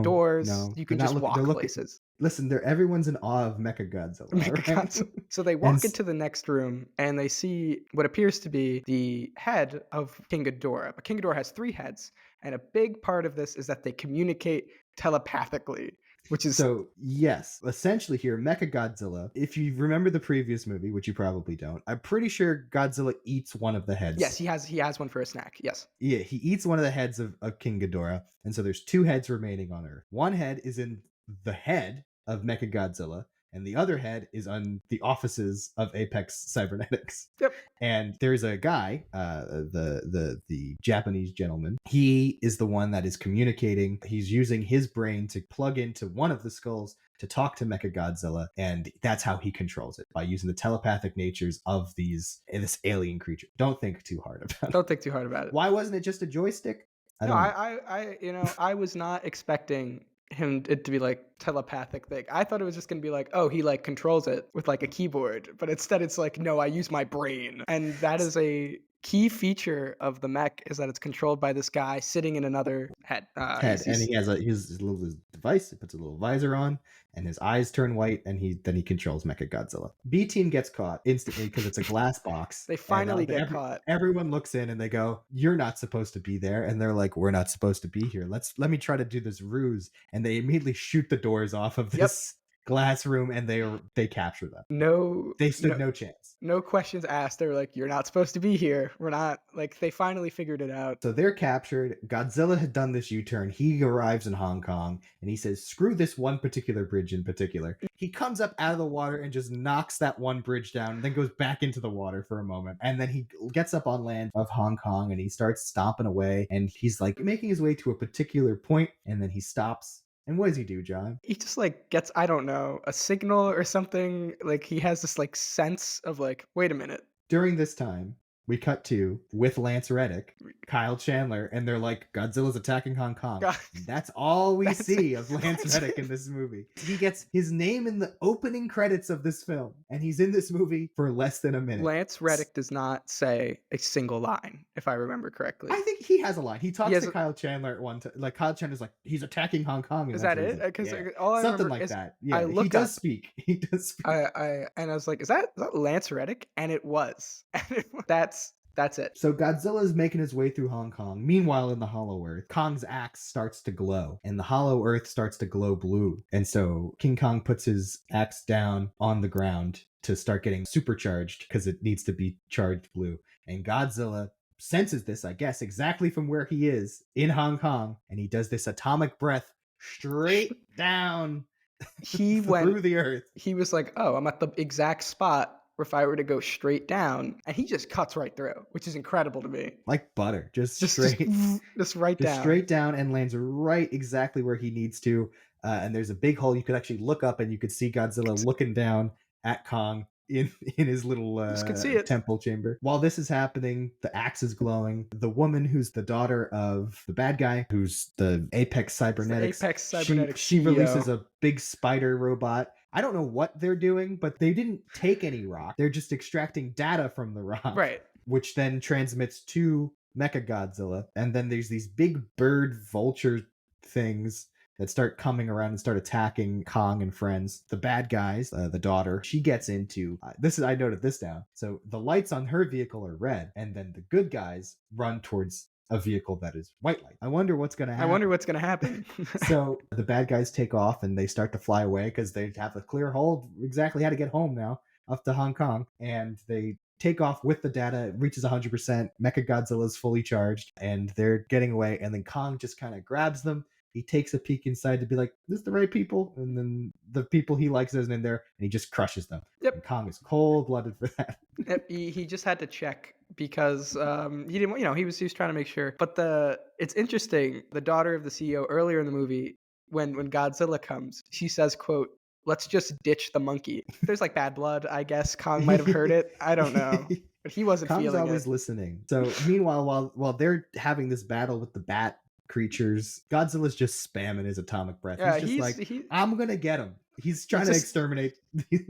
doors, you can just walk places. Listen, everyone's in awe of Mechagodzilla. Right? So they walk into the next room and they see what appears to be the head of King Ghidorah. But King Ghidorah has 3 heads, and a big part of this is that they communicate telepathically. Which is so, yes, essentially here, Mechagodzilla, if you remember the previous movie, which you probably don't, I'm pretty sure Godzilla eats one of the heads. Yes, he has one for a snack. Yes. Yeah, he eats one of the heads of King Ghidorah, and so there's 2 heads remaining on Earth. One head is in the head of Mechagodzilla, and the other head is on the offices of Apex Cybernetics. Yep. And there's a guy, the Japanese gentleman. He is the one that is communicating. He's using his brain to plug into one of the skulls to talk to Mechagodzilla, and that's how he controls it, by using the telepathic natures of this alien creature. Don't think too hard about it. Don't think too hard about it. Why wasn't it just a joystick? I was not expecting it to be like telepathic thing. I thought it was just gonna be like, oh, he like controls it with like a keyboard, but instead it's like, no, I use my brain, and that is a key feature of the mech is that it's controlled by this guy sitting in another head. Head, and he has his little device. He puts a little visor on, and his eyes turn white, and then he controls Mechagodzilla. B Team gets caught instantly because it's a glass box. They and, finally get caught. Everyone looks in and they go, "You're not supposed to be there," and they're like, "We're not supposed to be here. Let me try to do this ruse," and they immediately shoot the doors off of this glass room, and they capture them. They stood no chance. No questions asked. They were like, "You're not supposed to be here. We're not." Like, they finally figured it out. So they're captured. Godzilla had done this U-turn. He arrives in Hong Kong and he says, "Screw this one particular bridge in particular." He comes up out of the water and just knocks that one bridge down, and then goes back into the water for a moment. And then he gets up on land of Hong Kong and he starts stomping away, and he's like making his way to a particular point, and then he stops. And what does he do, John? He just like gets, I don't know, a signal or something. Like, he has this like sense of like, wait a minute. During this time, we cut to, with Lance Reddick, Kyle Chandler, and they're like, "Godzilla's attacking Hong Kong." That's all we see of Lance Reddick in this movie. He gets his name in the opening credits of this film, and he's in this movie for less than a minute. Lance Reddick does not say a single line, if I remember correctly. I think he has a line. He talks to Kyle Chandler at one time. Like, Kyle Chandler's like, "He's attacking Hong Kong." Is that it? Because all I something remember like is that. Yeah, he does speak. He does speak. And I was like, is that Lance Reddick? And it was. That's it. So Godzilla is making his way through Hong Kong. Meanwhile, in the Hollow Earth, Kong's axe starts to glow, and the Hollow Earth starts to glow blue. And so King Kong puts his axe down on the ground to start getting supercharged because it needs to be charged blue. And Godzilla senses this, I guess, exactly from where he is in Hong Kong, and he does this atomic breath straight down through the earth. He was like, "Oh, I'm at the exact spot where if I were to go straight down," and he just cuts right through, which is incredible to me. Like butter, just right down. Straight down, and lands right exactly where he needs to. And there's a big hole. You could actually look up and you could see Godzilla looking down at Kong in his little temple chamber. While this is happening, the axe is glowing. The woman who's the daughter of the bad guy, who's the Apex Cybernetics, she releases a big spider robot. I don't know what they're doing, but they didn't take any rock. They're just extracting data from the rock, right? Which then transmits to Mechagodzilla. And then there's these big bird vulture things that start coming around and start attacking Kong and friends. The bad guys, the daughter, she gets into I noted this down. So the lights on her vehicle are red, and then the good guys run towards a vehicle that is white light. I wonder what's going to happen. So the bad guys take off and they start to fly away because they have a clear hold exactly how to get home now up to Hong Kong, and they take off with the data. It reaches 100%. Mechagodzilla is fully charged, and they're getting away, and then Kong just kind of grabs them. He takes a peek inside to be like, "This is the right people?" And then the people he likes isn't in there, and he just crushes them. Yep. And Kong is cold-blooded for that. Yep. He just had to check because he didn't, he was trying to make sure. But it's interesting. The daughter of the CEO earlier in the movie, when Godzilla comes, she says, quote, "Let's just ditch the monkey." There's like bad blood, I guess. Kong might have heard it. I don't know. But he wasn't Kong's feeling it. Kong's always listening. So meanwhile, while they're having this battle with the bat creatures, Godzilla's just spamming his atomic breath. Yeah, he's just I'm gonna get him. He's trying to exterminate.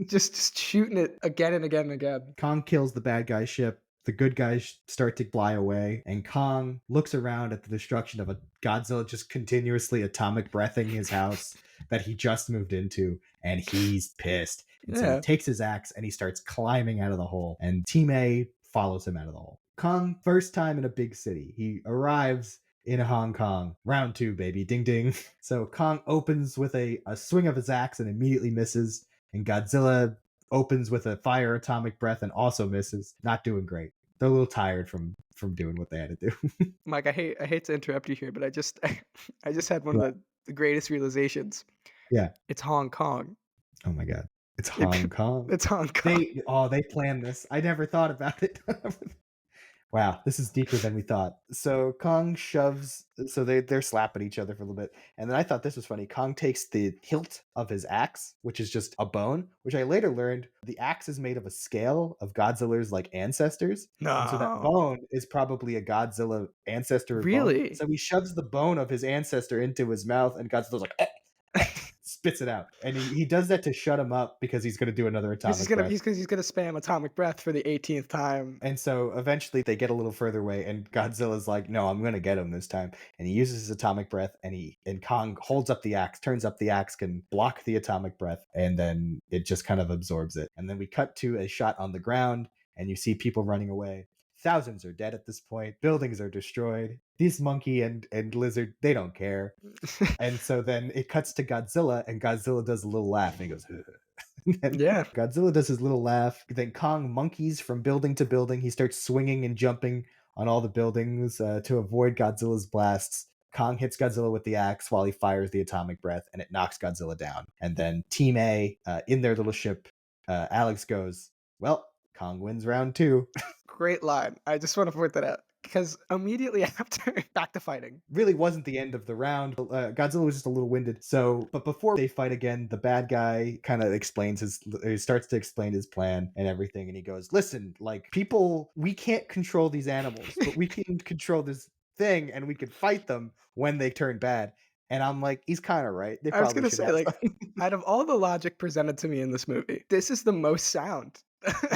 just shooting it again and again and again. Kong kills the bad guy ship. The good guys start to fly away, and Kong looks around at the destruction of a Godzilla just continuously atomic breathing his house that he just moved into, and he's pissed. And so he takes his axe and he starts climbing out of the hole, and Team A follows him out of the hole. Kong, first time in a big city. He arrives in Hong Kong. Round 2, baby. Ding, ding. So Kong opens with a swing of his axe and immediately misses, and Godzilla opens with a fire atomic breath and also misses. Not doing great. They're a little tired from doing what they had to do. Mike, I hate to interrupt you here, but I just had one of the greatest realizations. Yeah. It's Hong Kong. Oh my God. It's Hong Kong. It's Hong Kong. They planned this. I never thought about it. Wow, this is deeper than we thought. So Kong shoves, so they're slapping each other for a little bit. And then I thought this was funny. Kong takes the hilt of his axe, which is just a bone, which I later learned the axe is made of a scale of Godzilla's like ancestors. No. And so that bone is probably a Godzilla ancestor. Really? Bone. So he shoves the bone of his ancestor into his mouth, and Godzilla's like, spits it out. And he does that to shut him up because he's going to do another Because atomic breath. he's gonna spam atomic breath for the 18th time. And so eventually they get a little further away, and Godzilla's like, "No, I'm gonna get him this time." And he uses his atomic breath, and Kong holds up the axe, turns up the axe, can block the atomic breath, and then it just kind of absorbs it. And then we cut to a shot on the ground, and you see people running away. Thousands are dead at this point. Buildings are destroyed. This monkey and lizard, they don't care. And so then it cuts to Godzilla, and Godzilla does a little laugh, and he goes, and Yeah. Godzilla does his little laugh. Then Kong monkeys from building to building. He starts swinging and jumping on all the buildings to avoid Godzilla's blasts. Kong hits Godzilla with the axe while he fires the atomic breath, and it knocks Godzilla down. And then Team A, in their little ship, Alex goes, "Well, Kong wins round 2." Great line. I just want to point that out. Because immediately after, back to fighting. Really wasn't the end of the round. Godzilla was just a little winded. So, but before they fight again, the bad guy kind of he starts to explain his plan and everything. And he goes, "Listen, like people, we can't control these animals, but we can control this thing and we can fight them when they turn bad." And I'm like, he's kind of right. They I was probably gonna should say, have. like, out of all the logic presented to me in this movie, this is the most sound.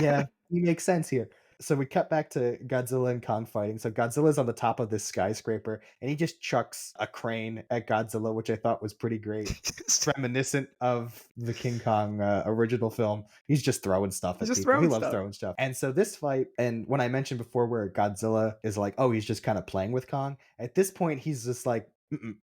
Yeah, he makes sense here. So we cut back to Godzilla and Kong fighting. So Godzilla's on the top of this skyscraper, and he just chucks a crane at Godzilla, which I thought was pretty great. Reminiscent of the King Kong original film. He's just throwing stuff at He's just people. He throwing loves stuff. throwing stuff. And so this fight, and when I mentioned before where Godzilla is like, oh, he's just kind of playing with Kong, at this point, he's just like,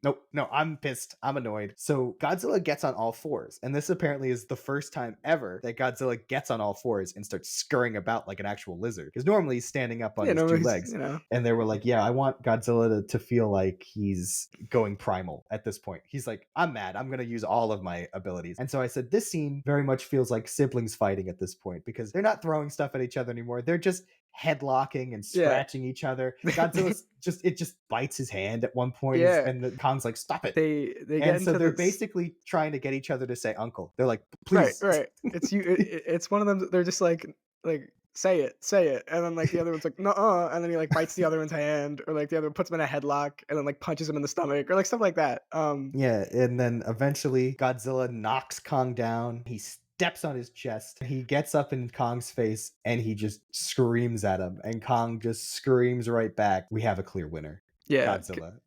nope, no, I'm pissed. I'm annoyed. So Godzilla gets on all fours. And this apparently is the first time ever that Godzilla gets on all fours and starts scurrying about like an actual lizard. Because normally he's standing up on his two legs. You know. And they were like, yeah, I want Godzilla to feel like he's going primal at this point. He's like, I'm mad. I'm going to use all of my abilities. And so I said, this scene very much feels like siblings fighting at this point because they're not throwing stuff at each other anymore. They're just headlocking and scratching each other. Godzilla's just bites his hand at one point, and the Kong's like, "Stop it!" They get and so into they're this... basically trying to get each other to say "uncle." They're like, "Please." Right. It's it's one of them. They're just like say it, and then like the other one's like no, and then he like bites the other one's hand, or like the other one puts him in a headlock, and then like punches him in the stomach, or like stuff like that. Yeah, and then eventually Godzilla knocks Kong down. He steps on his chest. He gets up in Kong's face and he just screams at him, and Kong just screams right back. We have a clear winner. Yeah,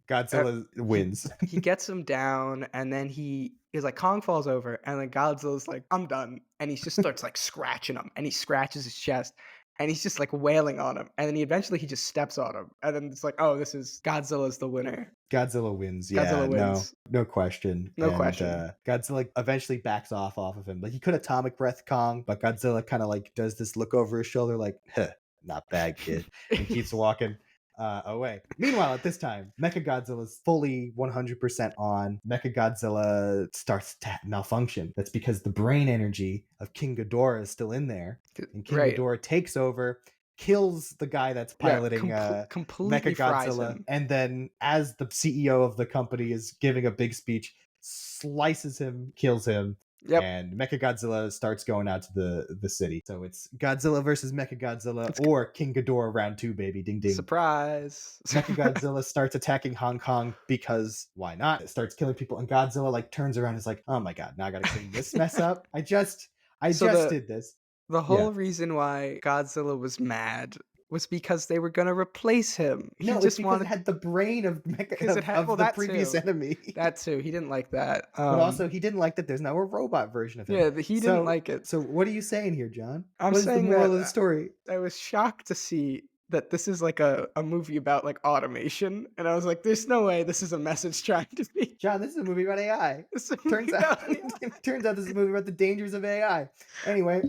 Godzilla wins. He gets him down, and then he's like, Kong falls over, and then Godzilla's like, I'm done, and he just starts like scratching him, and he scratches his chest, and he's just like wailing on him, and then he just steps on him, and then it's like, oh, this is Godzilla's the winner. Godzilla wins. Yeah, Godzilla wins. No question. Question. Godzilla eventually backs off of him. Like he could atomic breath Kong, but Godzilla kind of like does this look over his shoulder, like, huh, not bad, kid, and keeps walking away. Meanwhile, at this time, Mechagodzilla's fully 100% on. Mechagodzilla starts to malfunction. That's because the brain energy of King Ghidorah is still in there, and King Ghidorah takes over, kills the guy that's piloting completely Mechagodzilla, and then as the CEO of the company is giving a big speech, slices him, kills him. Yep. And Mechagodzilla starts going out to the city. So it's Godzilla versus Mechagodzilla or King Ghidorah round 2, baby. Ding ding. Surprise. Mechagodzilla starts attacking Hong Kong because why not? It starts killing people, and Godzilla like turns around and is like, oh my god, now I gotta clean this mess up. I just did this. The whole reason why Godzilla was mad was because they were going to replace him. He just wanted... it had the brain of the previous enemy. That too. He didn't like that. But also, he didn't like that there's now a robot version of him. Yeah, he didn't like it. So what are you saying here, John? I'm what saying is the moral of the story? I was shocked to see that this is like a movie about like automation, and I was like, there's no way this is a message trying to be. John, this is a movie about AI. Turns out this is a movie about the dangers of AI. Anyway.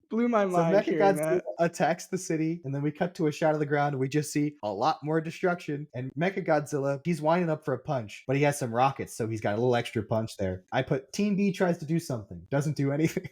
Blew my mind. So Mechagodzilla attacks the city, and then we cut to a shot of the ground, and we just see a lot more destruction. And Mechagodzilla, he's winding up for a punch, but he has some rockets, so he's got a little extra punch there. I put Team B tries to do something, doesn't do anything.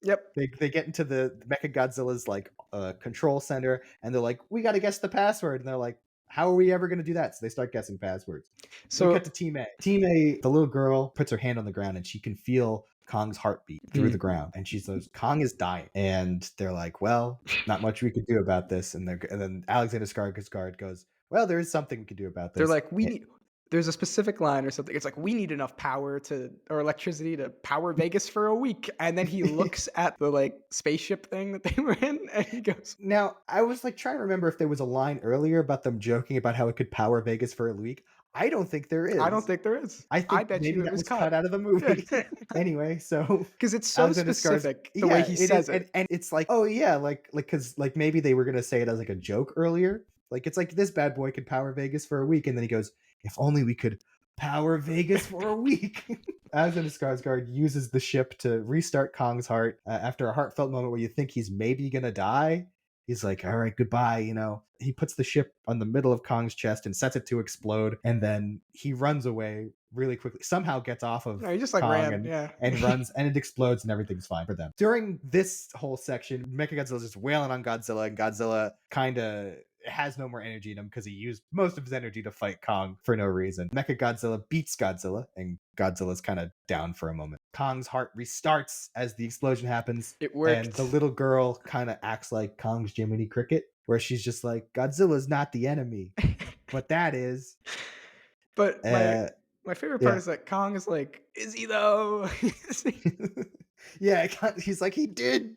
Yep. They get into the Mechagodzilla's like control center, and they're like, we got to guess the password, and they're like, how are we ever going to do that? So they start guessing passwords. So we cut to Team A. Team A, the little girl puts her hand on the ground, and she can feel Kong's heartbeat through the ground, and she says Kong is dying, and they're like, well, not much we could do about this. And then Alexander Skarsgård goes, well, there is something we could do about this. They're like, There's a specific line or something. It's like, we need enough power or electricity to power Vegas for a week. And then he looks at the like spaceship thing that they were in and he goes, Now, I was like trying to remember if there was a line earlier about them joking about how it could power Vegas for a week. I don't think there I don't is. think there is. I I think bet maybe you it that was was cut out of the movie. Anyway, so Because it's so Alexander Skarsgård, specific the way he it is, says it. and it's like, oh yeah, because like maybe they were gonna say it as like a joke earlier. Like it's like this bad boy could power Vegas for a week, and then he goes, "If only we could power Vegas for a week." Alexander Skarsgård uses the ship to restart Kong's heart after a heartfelt moment where you think he's maybe gonna die. He's like, "All right, goodbye." He puts the ship on the middle of Kong's chest and sets it to explode, and then he runs away really quickly. Somehow gets off of No, he just like Kong ran. Yeah. and runs, and it explodes, and everything's fine for them. During this whole section, Mechagodzilla's just wailing on Godzilla, and Godzilla kind of has no more energy in him because he used most of his energy to fight Kong for no reason. Mechagodzilla beats Godzilla, and Godzilla's kind of down for a moment. Kong's heart restarts as the explosion happens, It worked. and the little girl kind of acts like Kong's Jiminy Cricket, where she's just like, Godzilla's not the enemy, but that is. But my favorite part yeah. is that Kong is like, is he though? Yeah, he's like, he did.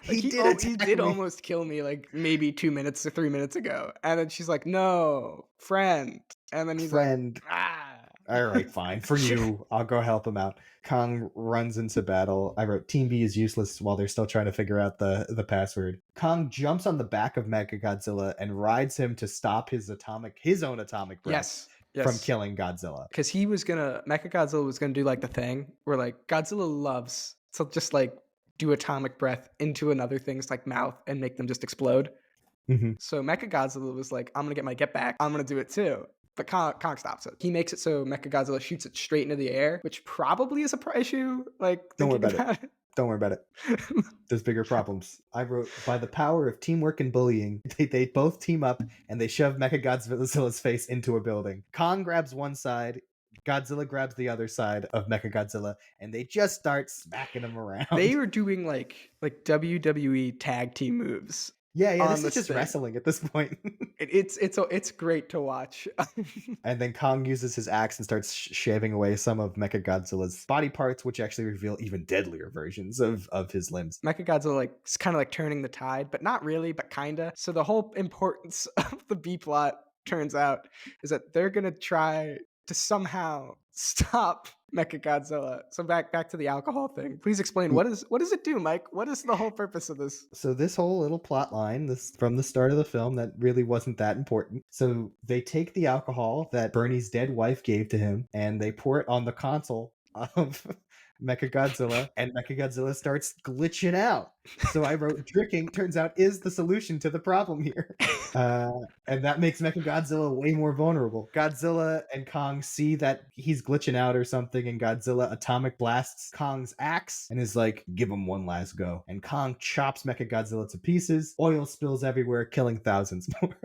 Like, He did he attack did me. almost kill me like maybe 2 minutes or 3 minutes ago. And then she's like, no, friend. And then he's Friend. like, ah. All right, fine. For you, I'll go help him out. Kong runs into battle. I wrote Team B is useless while they're still trying to figure out the password. Kong jumps on the back of Mechagodzilla and rides him to stop his own atomic breath from killing Godzilla. Because Mechagodzilla was gonna do like the thing where like Godzilla loves to just like do atomic breath into another thing's like mouth and make them just explode. Mhm. So Mechagodzilla was like, I'm gonna get my get back. I'm gonna do it too. But Kong stops it. He makes it so Mechagodzilla shoots it straight into the air, which probably is a issue. Like, Don't worry thinking about it. Don't worry about it. There's bigger problems. I wrote, by the power of teamwork and bullying, they both team up and they shove Mechagodzilla's face into a building. Kong grabs one side, Godzilla grabs the other side of Mechagodzilla, and they just start smacking him around. They were doing like WWE tag team moves. Yeah, on this is this just thing. wrestling at this point. It's great to watch. And then Kong uses his axe and starts shaving away some of Mechagodzilla's body parts, which actually reveal even deadlier versions of his limbs. Mechagodzilla like is kind of like turning the tide, but not really, but kinda. So the whole importance of the B plot turns out is that they're gonna try to somehow stop Mechagodzilla. So back to the alcohol thing. Please explain what does it do, Mike? What is the whole purpose of this? So this whole little plot line, this from the start of the film, that really wasn't that important. So they take the alcohol that Bernie's dead wife gave to him, and they pour it on the console of Mechagodzilla, and Mechagodzilla starts glitching out. So I wrote, drinking turns out is the solution to the problem here. And that makes Mechagodzilla way more vulnerable. Godzilla and Kong see that he's glitching out or something, and Godzilla atomic blasts Kong's axe and is like, give him one last go. And Kong chops Mechagodzilla to pieces. Oil spills everywhere, killing thousands more.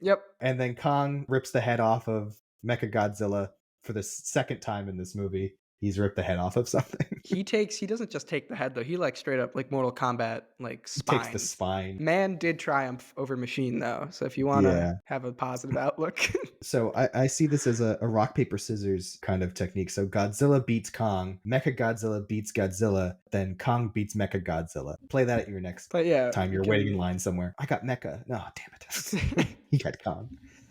Yep. And then Kong rips the head off of Mechagodzilla for the second time in this movie. He's ripped the head off of something. He doesn't just take the head though. He like straight up like Mortal Kombat like spine. Takes the spine. Man did triumph over machine though. So if you want to have a positive outlook. So I see this as a rock, paper, scissors kind of technique. So Godzilla beats Kong, Mechagodzilla beats Godzilla, then Kong beats Mechagodzilla. Play that at your next But yeah, time you're waiting in line somewhere. I got Mecha. No, damn it. He got Kong.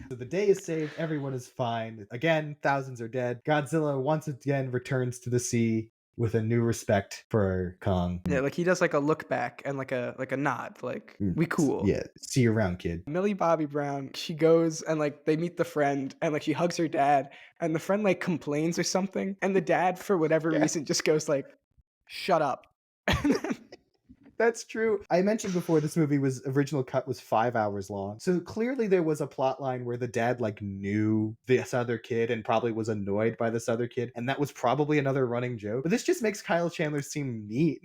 So the day is saved. Everyone is fine. Again, thousands are dead. Godzilla once again returns to the sea with a new respect for Kong. Yeah, like he does like a look back and like a nod, like we cool. Yeah, see you around, kid. Millie Bobby Brown, she goes and like they meet the friend and like she hugs her dad and the friend like complains or something and the dad for whatever reason just goes like, shut up. That's true. I mentioned before this movie original cut was 5 hours long. So clearly there was a plot line where the dad like knew this other kid and probably was annoyed by this other kid. And that was probably another running joke. But this just makes Kyle Chandler seem mean.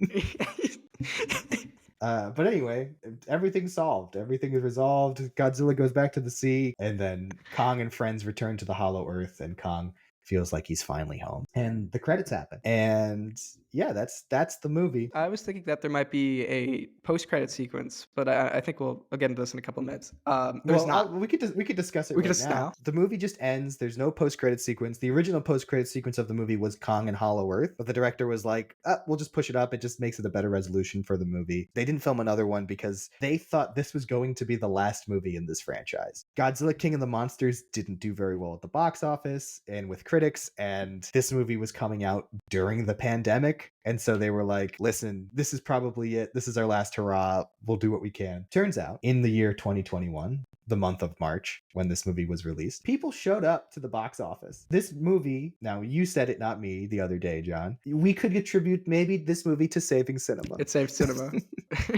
But anyway, everything's solved. Everything is resolved. Godzilla goes back to the sea, and then Kong and friends return to the Hollow Earth, and Kong feels like he's finally home. And the credits happen. And yeah, that's the movie. I was thinking that there might be a post-credit sequence, but I think we'll get into this in a couple minutes. There's Well, not. we could discuss it We could right just now. now. The movie just ends. There's no post credit sequence. The original post credit sequence of the movie was Kong and Hollow Earth, but the director was like, "We'll just push it up. It just makes it a better resolution for the movie." They didn't film another one because they thought this was going to be the last movie in this franchise. Godzilla King of the Monsters didn't do very well at the box office and with critics, and this movie was coming out during the pandemic. And so they were like, listen, this is probably it. This is our last hurrah. We'll do what we can. Turns out, in the year 2021, the month of March, when this movie was released, people showed up to the box office. This movie, now you said it, not me, the other day, John. We could attribute maybe this movie to saving cinema. It saved cinema.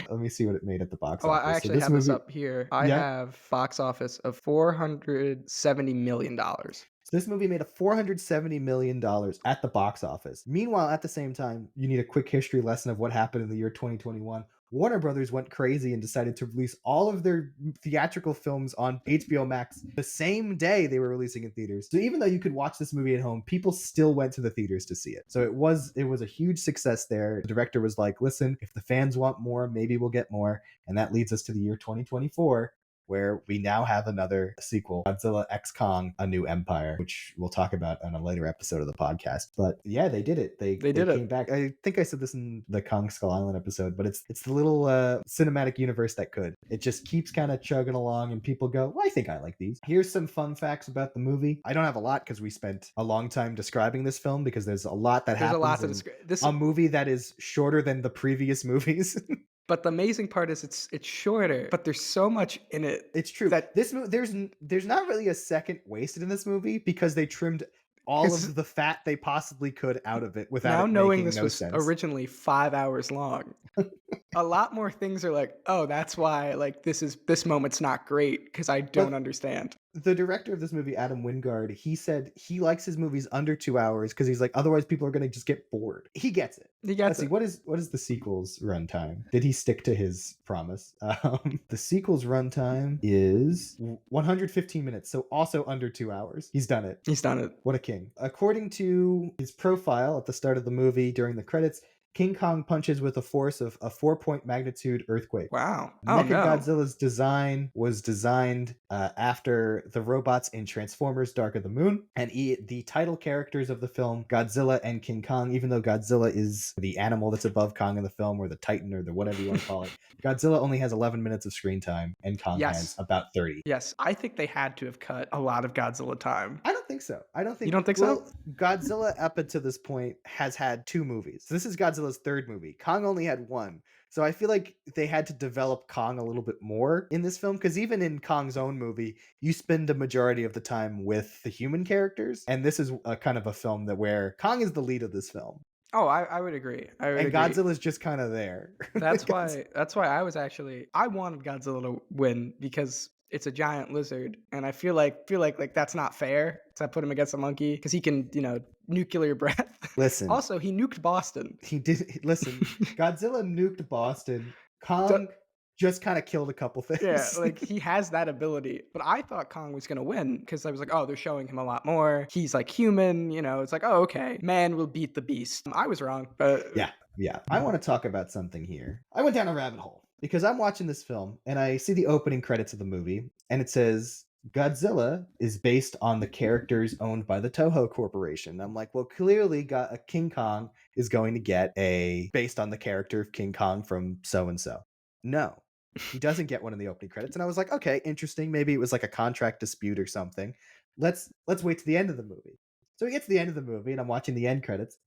Let me see what it made at the box Oh, office. I actually have this up here. I Yeah. have box office of $470 million. So this movie made a $470 million at the box office. Meanwhile, at the same time, you need a quick history lesson of what happened in the year 2021. Warner Brothers went crazy and decided to release all of their theatrical films on HBO Max the same day they were releasing in theaters. So even though you could watch this movie at home, people still went to the theaters to see it. So it was a huge success there. The director was like, listen, if the fans want more, maybe we'll get more. And that leads us to the year 2024. Where we now have another sequel, Godzilla X Kong: A New Empire, which we'll talk about on a later episode of the podcast. But yeah, they did it. They did came it. back. I think I said this in the Kong Skull Island episode, but it's the little cinematic universe that could. It just keeps kind of chugging along, and people go, well, I think I like these. Here's some fun facts about the movie. I don't have a lot because we spent a long time describing this film because there's a lot that There's a happens lot to in describe. This, a movie that is shorter than the previous movies. but the amazing part is it's shorter, but there's so much in it. It's true that this movie there's not really a second wasted in this movie because they trimmed all It's- of the fat they possibly could out of it without now it knowing making this no was sense. originally 5 hours long. A lot more things are like, oh, that's why like this moment's not great because I don't understand. The director of this movie, Adam Wingard, he said he likes his movies under 2 hours because he's like, otherwise people are going to just get bored. He gets it. He gets Let's see, what is the sequel's runtime? Did he stick to his promise? The sequel's runtime is 115 minutes, so also under 2 hours. He's done it. He's done it. What a king. According to his profile at the start of the movie during the credits, King Kong punches with a force of a 4-point magnitude earthquake. Wow. Oh no. Mechagodzilla's design was designed after the robots in Transformers Dark of the Moon. And the title characters of the film, Godzilla and King Kong, even though Godzilla is the animal that's above Kong in the film, or the Titan, or the whatever you want to call it, Godzilla only has 11 minutes of screen time, and Kong has about 30. Yes, I think they had to have cut a lot of Godzilla time. I don't think so. I don't think. You don't think so? so? Godzilla up until this point has had 2 movies. So this is Godzilla's 3rd movie. Kong only had 1. So I feel like they had to develop Kong a little bit more in this film, because even in Kong's own movie, you spend a majority of the time with the human characters, and this is a kind of a film that where Kong is the lead of this film. Oh, I would agree. And Godzilla's just kind of there. That's why I wanted Godzilla to win because it's a giant lizard, and I feel like that's not fair to put him against a monkey because he can, nuclear breath. Listen. Also, he nuked Boston. He did. Listen, Godzilla nuked Boston. Kong just kind of killed a couple things. Yeah, like he has that ability. But I thought Kong was gonna win because I was like, oh, they're showing him a lot more. He's like human, it's like, oh, okay, man will beat the beast. I was wrong, but Yeah. I want to talk about something here. I went down a rabbit hole because I'm watching this film and I see the opening credits of the movie and it says Godzilla is based on the characters owned by the Toho Corporation. I'm like, well, clearly King Kong is going to get based on the character of King Kong from so-and-so. No, he doesn't get one in the opening credits. And I was like, okay, interesting. Maybe it was like a contract dispute or something. Let's wait to the end of the movie. So we get to the end of the movie and I'm watching the end credits.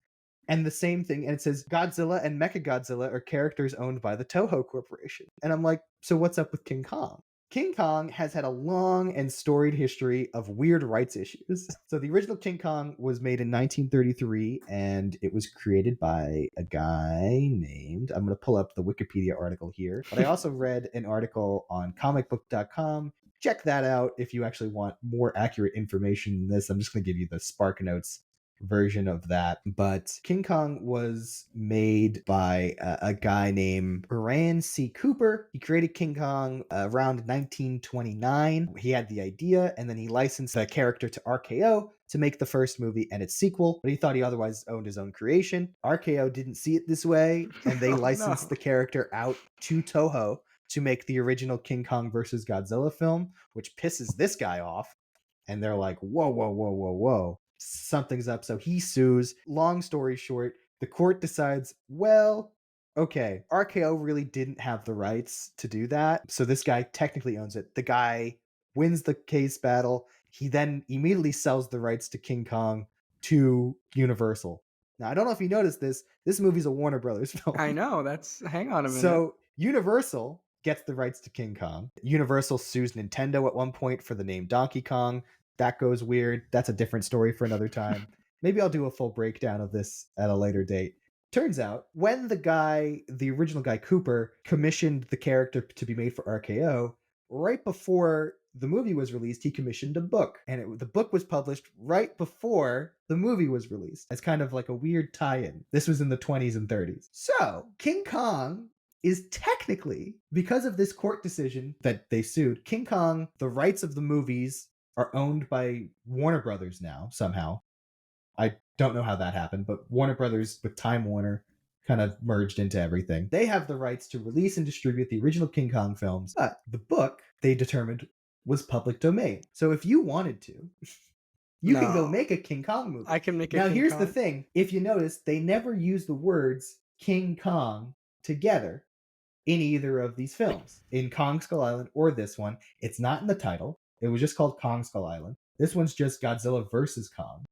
And the same thing, and it says Godzilla and Mechagodzilla are characters owned by the Toho Corporation. And I'm like, so what's up with King Kong? King Kong has had a long and storied history of weird rights issues. So the original King Kong was made in 1933, and it was created by a guy named, I'm going to pull up the Wikipedia article here, but I also read an article on comicbook.com. Check that out if you actually want more accurate information than this. I'm just going to give you the Spark Notes version of that. But King Kong was made by a guy named Brian C. Cooper. He created King Kong around 1929. He had the idea, and then he licensed the character to RKO to make the first movie and its sequel, but he thought he otherwise owned his own creation. RKO didn't see it this way, and they Oh, licensed no. the character out to Toho to make the original King Kong versus Godzilla film, which pisses this guy off. And they're like, whoa, whoa, whoa, whoa, whoa. Something's up. So he sues. Long story short, the court decides, well, okay, RKO really didn't have the rights to do that. So this guy technically owns it. The guy wins the case battle. He then immediately sells the rights to King Kong to Universal. Now, I don't know if you noticed this. This movie's a Warner Brothers film. I know. Hang on a minute. So Universal gets the rights to King Kong. Universal sues Nintendo at one point for the name Donkey Kong. That goes weird. That's a different story for another time. Maybe I'll do a full breakdown of this at a later date. Turns out, when the original guy Cooper, commissioned the character to be made for RKO, right before the movie was released, he commissioned a book. And the book was published right before the movie was released. It's kind of like a weird tie-in. This was in the 20s and 30s. So, King Kong is technically, because of this court decision that they sued, King Kong, the rights of the movies are owned by Warner Brothers now, somehow. I don't know how that happened, but Warner Brothers with Time Warner kind of merged into everything. They have the rights to release and distribute the original King Kong films, but the book, they determined, was public domain. So if you wanted to, you can go No. make a King Kong movie. I can make a Now, King here's Kong. the thing. If you notice, they never use the words King Kong together in either of these films. In Kong Skull Island or this one, it's not in the title. It was just called Kong Skull Island. This one's just Godzilla versus Kong.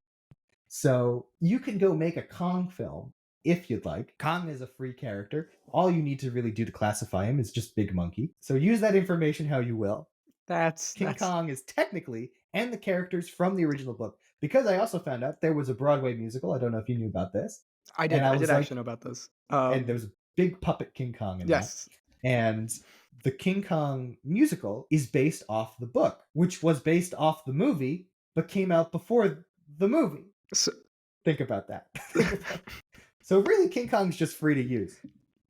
So you can go make a Kong film if you'd like. Kong is a free character. All you need to really do to classify him is just Big Monkey. So use that information how you will. King Kong is technically, and the characters from the original book. Because I also found out there was a Broadway musical. I don't know if you knew about this. I did. And I was did like- actually know about this. and there was a big puppet King Kong in that. Yes. And the King Kong musical is based off the book, which was based off the movie, but came out before the movie. So, Think about that. So really, King Kong's just free to use.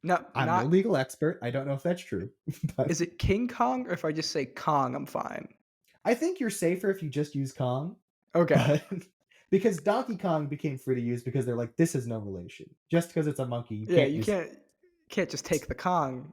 no, I'm no legal expert. I don't know if that's true. But Is it King Kong, or if I just say Kong, I'm fine? I think you're safer if you just use Kong. Okay. But, because Donkey Kong became free to use because they're like, this is no relation. Just because it's a monkey, you Yeah, can't you use can't just take the Kong.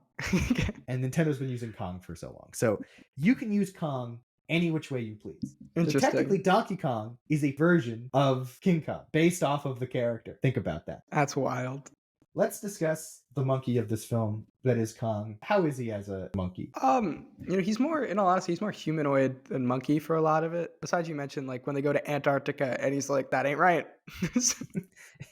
And Nintendo's been using Kong for so long. So you can use Kong any which way you please. So Interesting. technically, Donkey Kong is a version of King Kong based off of the character. Think about that. That's wild. Let's discuss the monkey of this film that is Kong. How is he as a monkey? He's more, in all honesty, he's more humanoid than monkey for a lot of it. Besides, you mentioned like when they go to Antarctica and he's like, that ain't right.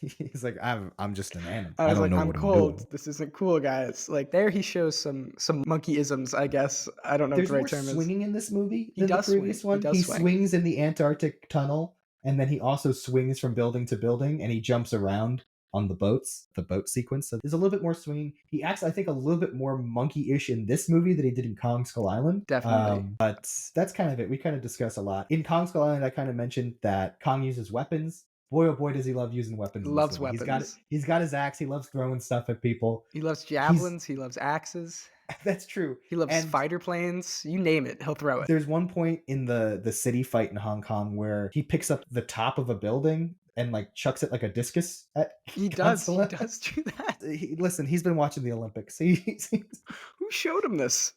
He's like, I'm just an animal. I was don't like, know I'm what cold. I'm doing. This isn't cool, guys. Like there, he shows some monkeyisms, I guess. I don't know There's what the more right term is. swinging in this movie He than the does previous swing. He one. does He swing. swings in the Antarctic tunnel, and then he also swings from building to building, and he jumps around on the boat sequence. So there's a little bit more swinging. He acts, I think, a little bit more monkey-ish in this movie than he did in Kong Skull Island. Definitely. But that's kind of it. We kind of discuss a lot. In Kong Skull Island, I kind of mentioned that Kong uses weapons. Boy, oh boy, does he love using weapons. in this Loves movie. weapons. He's got his axe. He loves throwing stuff at people. He loves javelins. He loves axes. That's true. He loves And fighter planes. You name it, he'll throw it. there's one point in the city fight in Hong Kong where he picks up the top of a building and like chucks it like a discus at He does. He Godzilla. does do that. Listen, he's been watching the Olympics. Who showed him this?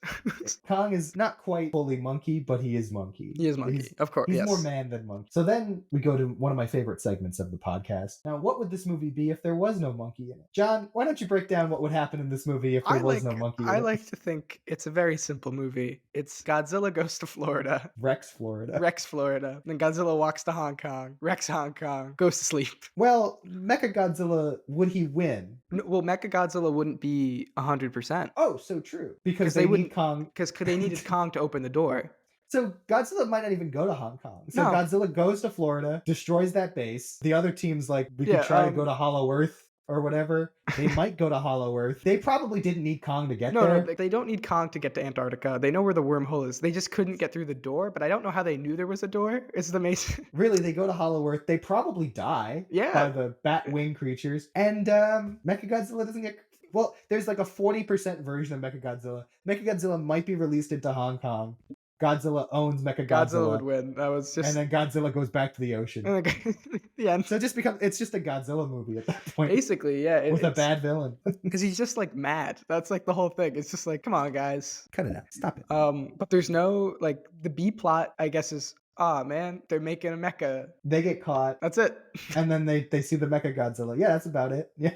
Kong is not quite fully monkey, but he is monkey. He is monkey, of course. He's Yes. more man than monkey. So then we go to one of my favorite segments of the podcast. Now, what would this movie be if there was no monkey in it? John, why don't you break down what would happen in this movie if there was no monkey in it? I like to think it's a very simple movie. It's Godzilla goes to Florida, Rex, Florida. wrecks Florida, then Godzilla walks to Hong Kong, wrecks Hong Kong, goes to sleep. Well, Mechagodzilla, would he win? Well, Mechagodzilla wouldn't be 100%. Oh, so true. Because 'Cause they they need wouldn't- Kong. Because they needed Kong to open the door. So Godzilla might not even go to Hong Kong. So No. Godzilla goes to Florida, destroys that base. The other team's like, we Yeah, could try to go to Hollow Earth or whatever. They might go to Hollow Earth. They probably didn't need Kong to get No, there. they don't need Kong to get to Antarctica. They know where the wormhole is. They just couldn't get through the door, but I don't know how they knew there was a door. It's the amazing. Really, they go to Hollow Earth. They probably die Yeah. by the bat wing creatures. And Mechagodzilla doesn't get... Well, there's like a 40% version of Mechagodzilla. Mechagodzilla might be released into Hong Kong. Godzilla owns Mechagodzilla. Godzilla would win. That was just... And then Godzilla goes back to the ocean. the end. So it's just a Godzilla movie at that point. Basically, yeah. With a bad villain. Because he's just like mad. That's like the whole thing. It's just like, come on, guys. Cut it out. Stop it. But there's no, like, the B plot, I guess, is, man, they're making a mecha. They get caught. That's it. And then they see the Mechagodzilla. Yeah, that's about it. Yeah,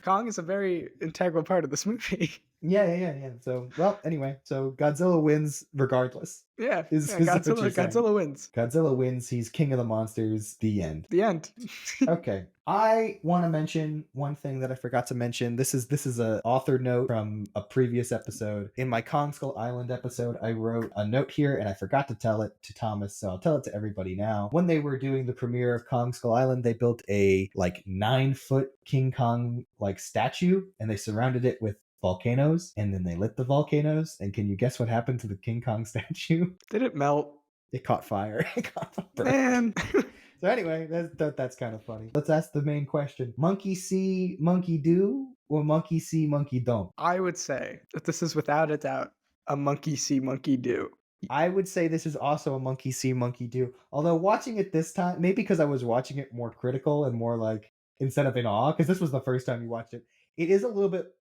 Kong is a very integral part of this movie. Yeah. So, well, anyway, so Godzilla wins regardless. Yeah, Godzilla wins. Godzilla wins. He's king of the monsters. The end. The end. Okay. I want to mention one thing that I forgot to mention. This is a author note from a previous episode. In my Kong Skull Island episode, I wrote a note here and I forgot to tell it to Thomas, so I'll tell it to everybody now. When they were doing the premiere of Kong Skull Island, they built a like 9-foot King Kong like statue and they surrounded it with volcanoes, and then they lit the volcanoes, and can you guess what happened to the King Kong statue? Did it melt? It caught fire. It got burned. Man. So anyway, that's kind of funny. Let's ask the main question. Monkey see, monkey do, or monkey see, monkey don't? I would say that this is without a doubt a monkey see, monkey do. I would say this is also a monkey see, monkey do. Although watching it this time, maybe because I was watching it more critical and more like, instead of in awe, because this was the first time you watched it, it is a little bit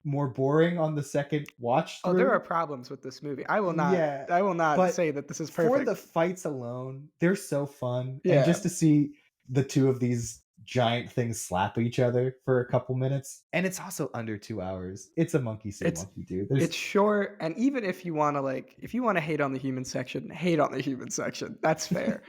more boring on the second watch through. Oh, there are problems with this movie. I will not say that this is perfect. For the fights alone, they're so fun. Yeah. And just to see the two of these giant things slap each other for a couple minutes. And it's also under 2 hours. It's a monkey see, monkey do. It's short, and even if you want to hate on the human section, hate on the human section. That's fair.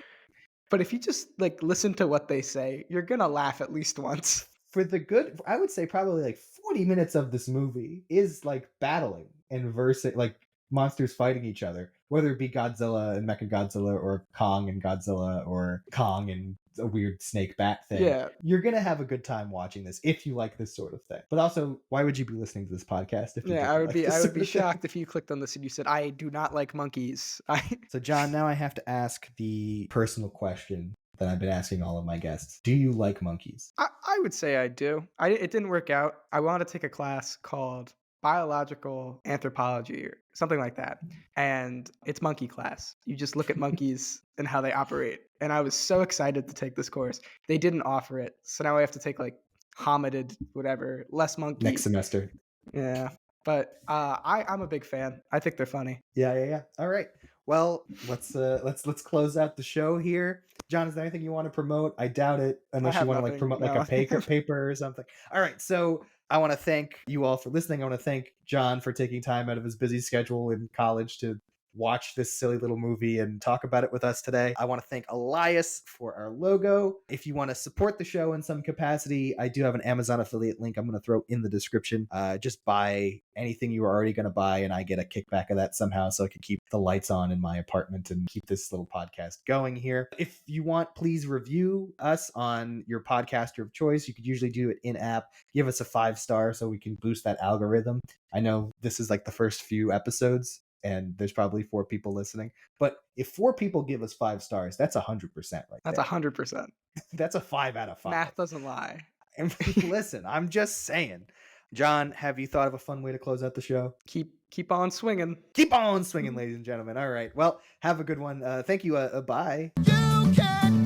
But if you just like listen to what they say, you're gonna laugh at least once. For the good, I would say probably like 40 minutes of this movie is like battling and versus like monsters fighting each other, whether it be Godzilla and Mechagodzilla or Kong and Godzilla or Kong and a weird snake bat thing. Yeah. You're going to have a good time watching this if you like this sort of thing. But also, why would you be listening to this podcast if you I would be shocked shocked if you clicked on this and you said, I do not like monkeys. So John, now I have to ask the personal question that I've been asking all of my guests. Do you like monkeys? I would say I do. It didn't work out. I wanted to take a class called biological anthropology or something like that. And it's monkey class. You just look at monkeys and how they operate. And I was so excited to take this course. They didn't offer it. So now I have to take like hominid, whatever, less monkey. Next semester. Yeah. But I'm a big fan. I think they're funny. Yeah. All right. Well, let's close out the show here. John, is there anything you want to promote? I doubt it, unless you want to like promote like a paper or something. All right, so I want to thank you all for listening. I want to thank John for taking time out of his busy schedule in college to watch this silly little movie and talk about it with us today. I want to thank Elias for our logo. If you want to support the show in some capacity, I do have an Amazon affiliate link I'm going to throw in the description. Just buy anything you were already going to buy and I get a kickback of that somehow so I can keep the lights on in my apartment and keep this little podcast going here. If you want, please review us on your podcaster of choice. You could usually do it in-app. Give us a 5-star so we can boost that algorithm. I know this is like the first few episodes and there's probably 4 people listening. But if 4 people give us 5 stars, that's 100% right That's there. 100%. That's a 5 out of 5. Math doesn't lie. And listen, I'm just saying. John, have you thought of a fun way to close out the show? Keep on swinging. Keep on swinging, ladies and gentlemen. All right. Well, have a good one. Thank you. Bye. You can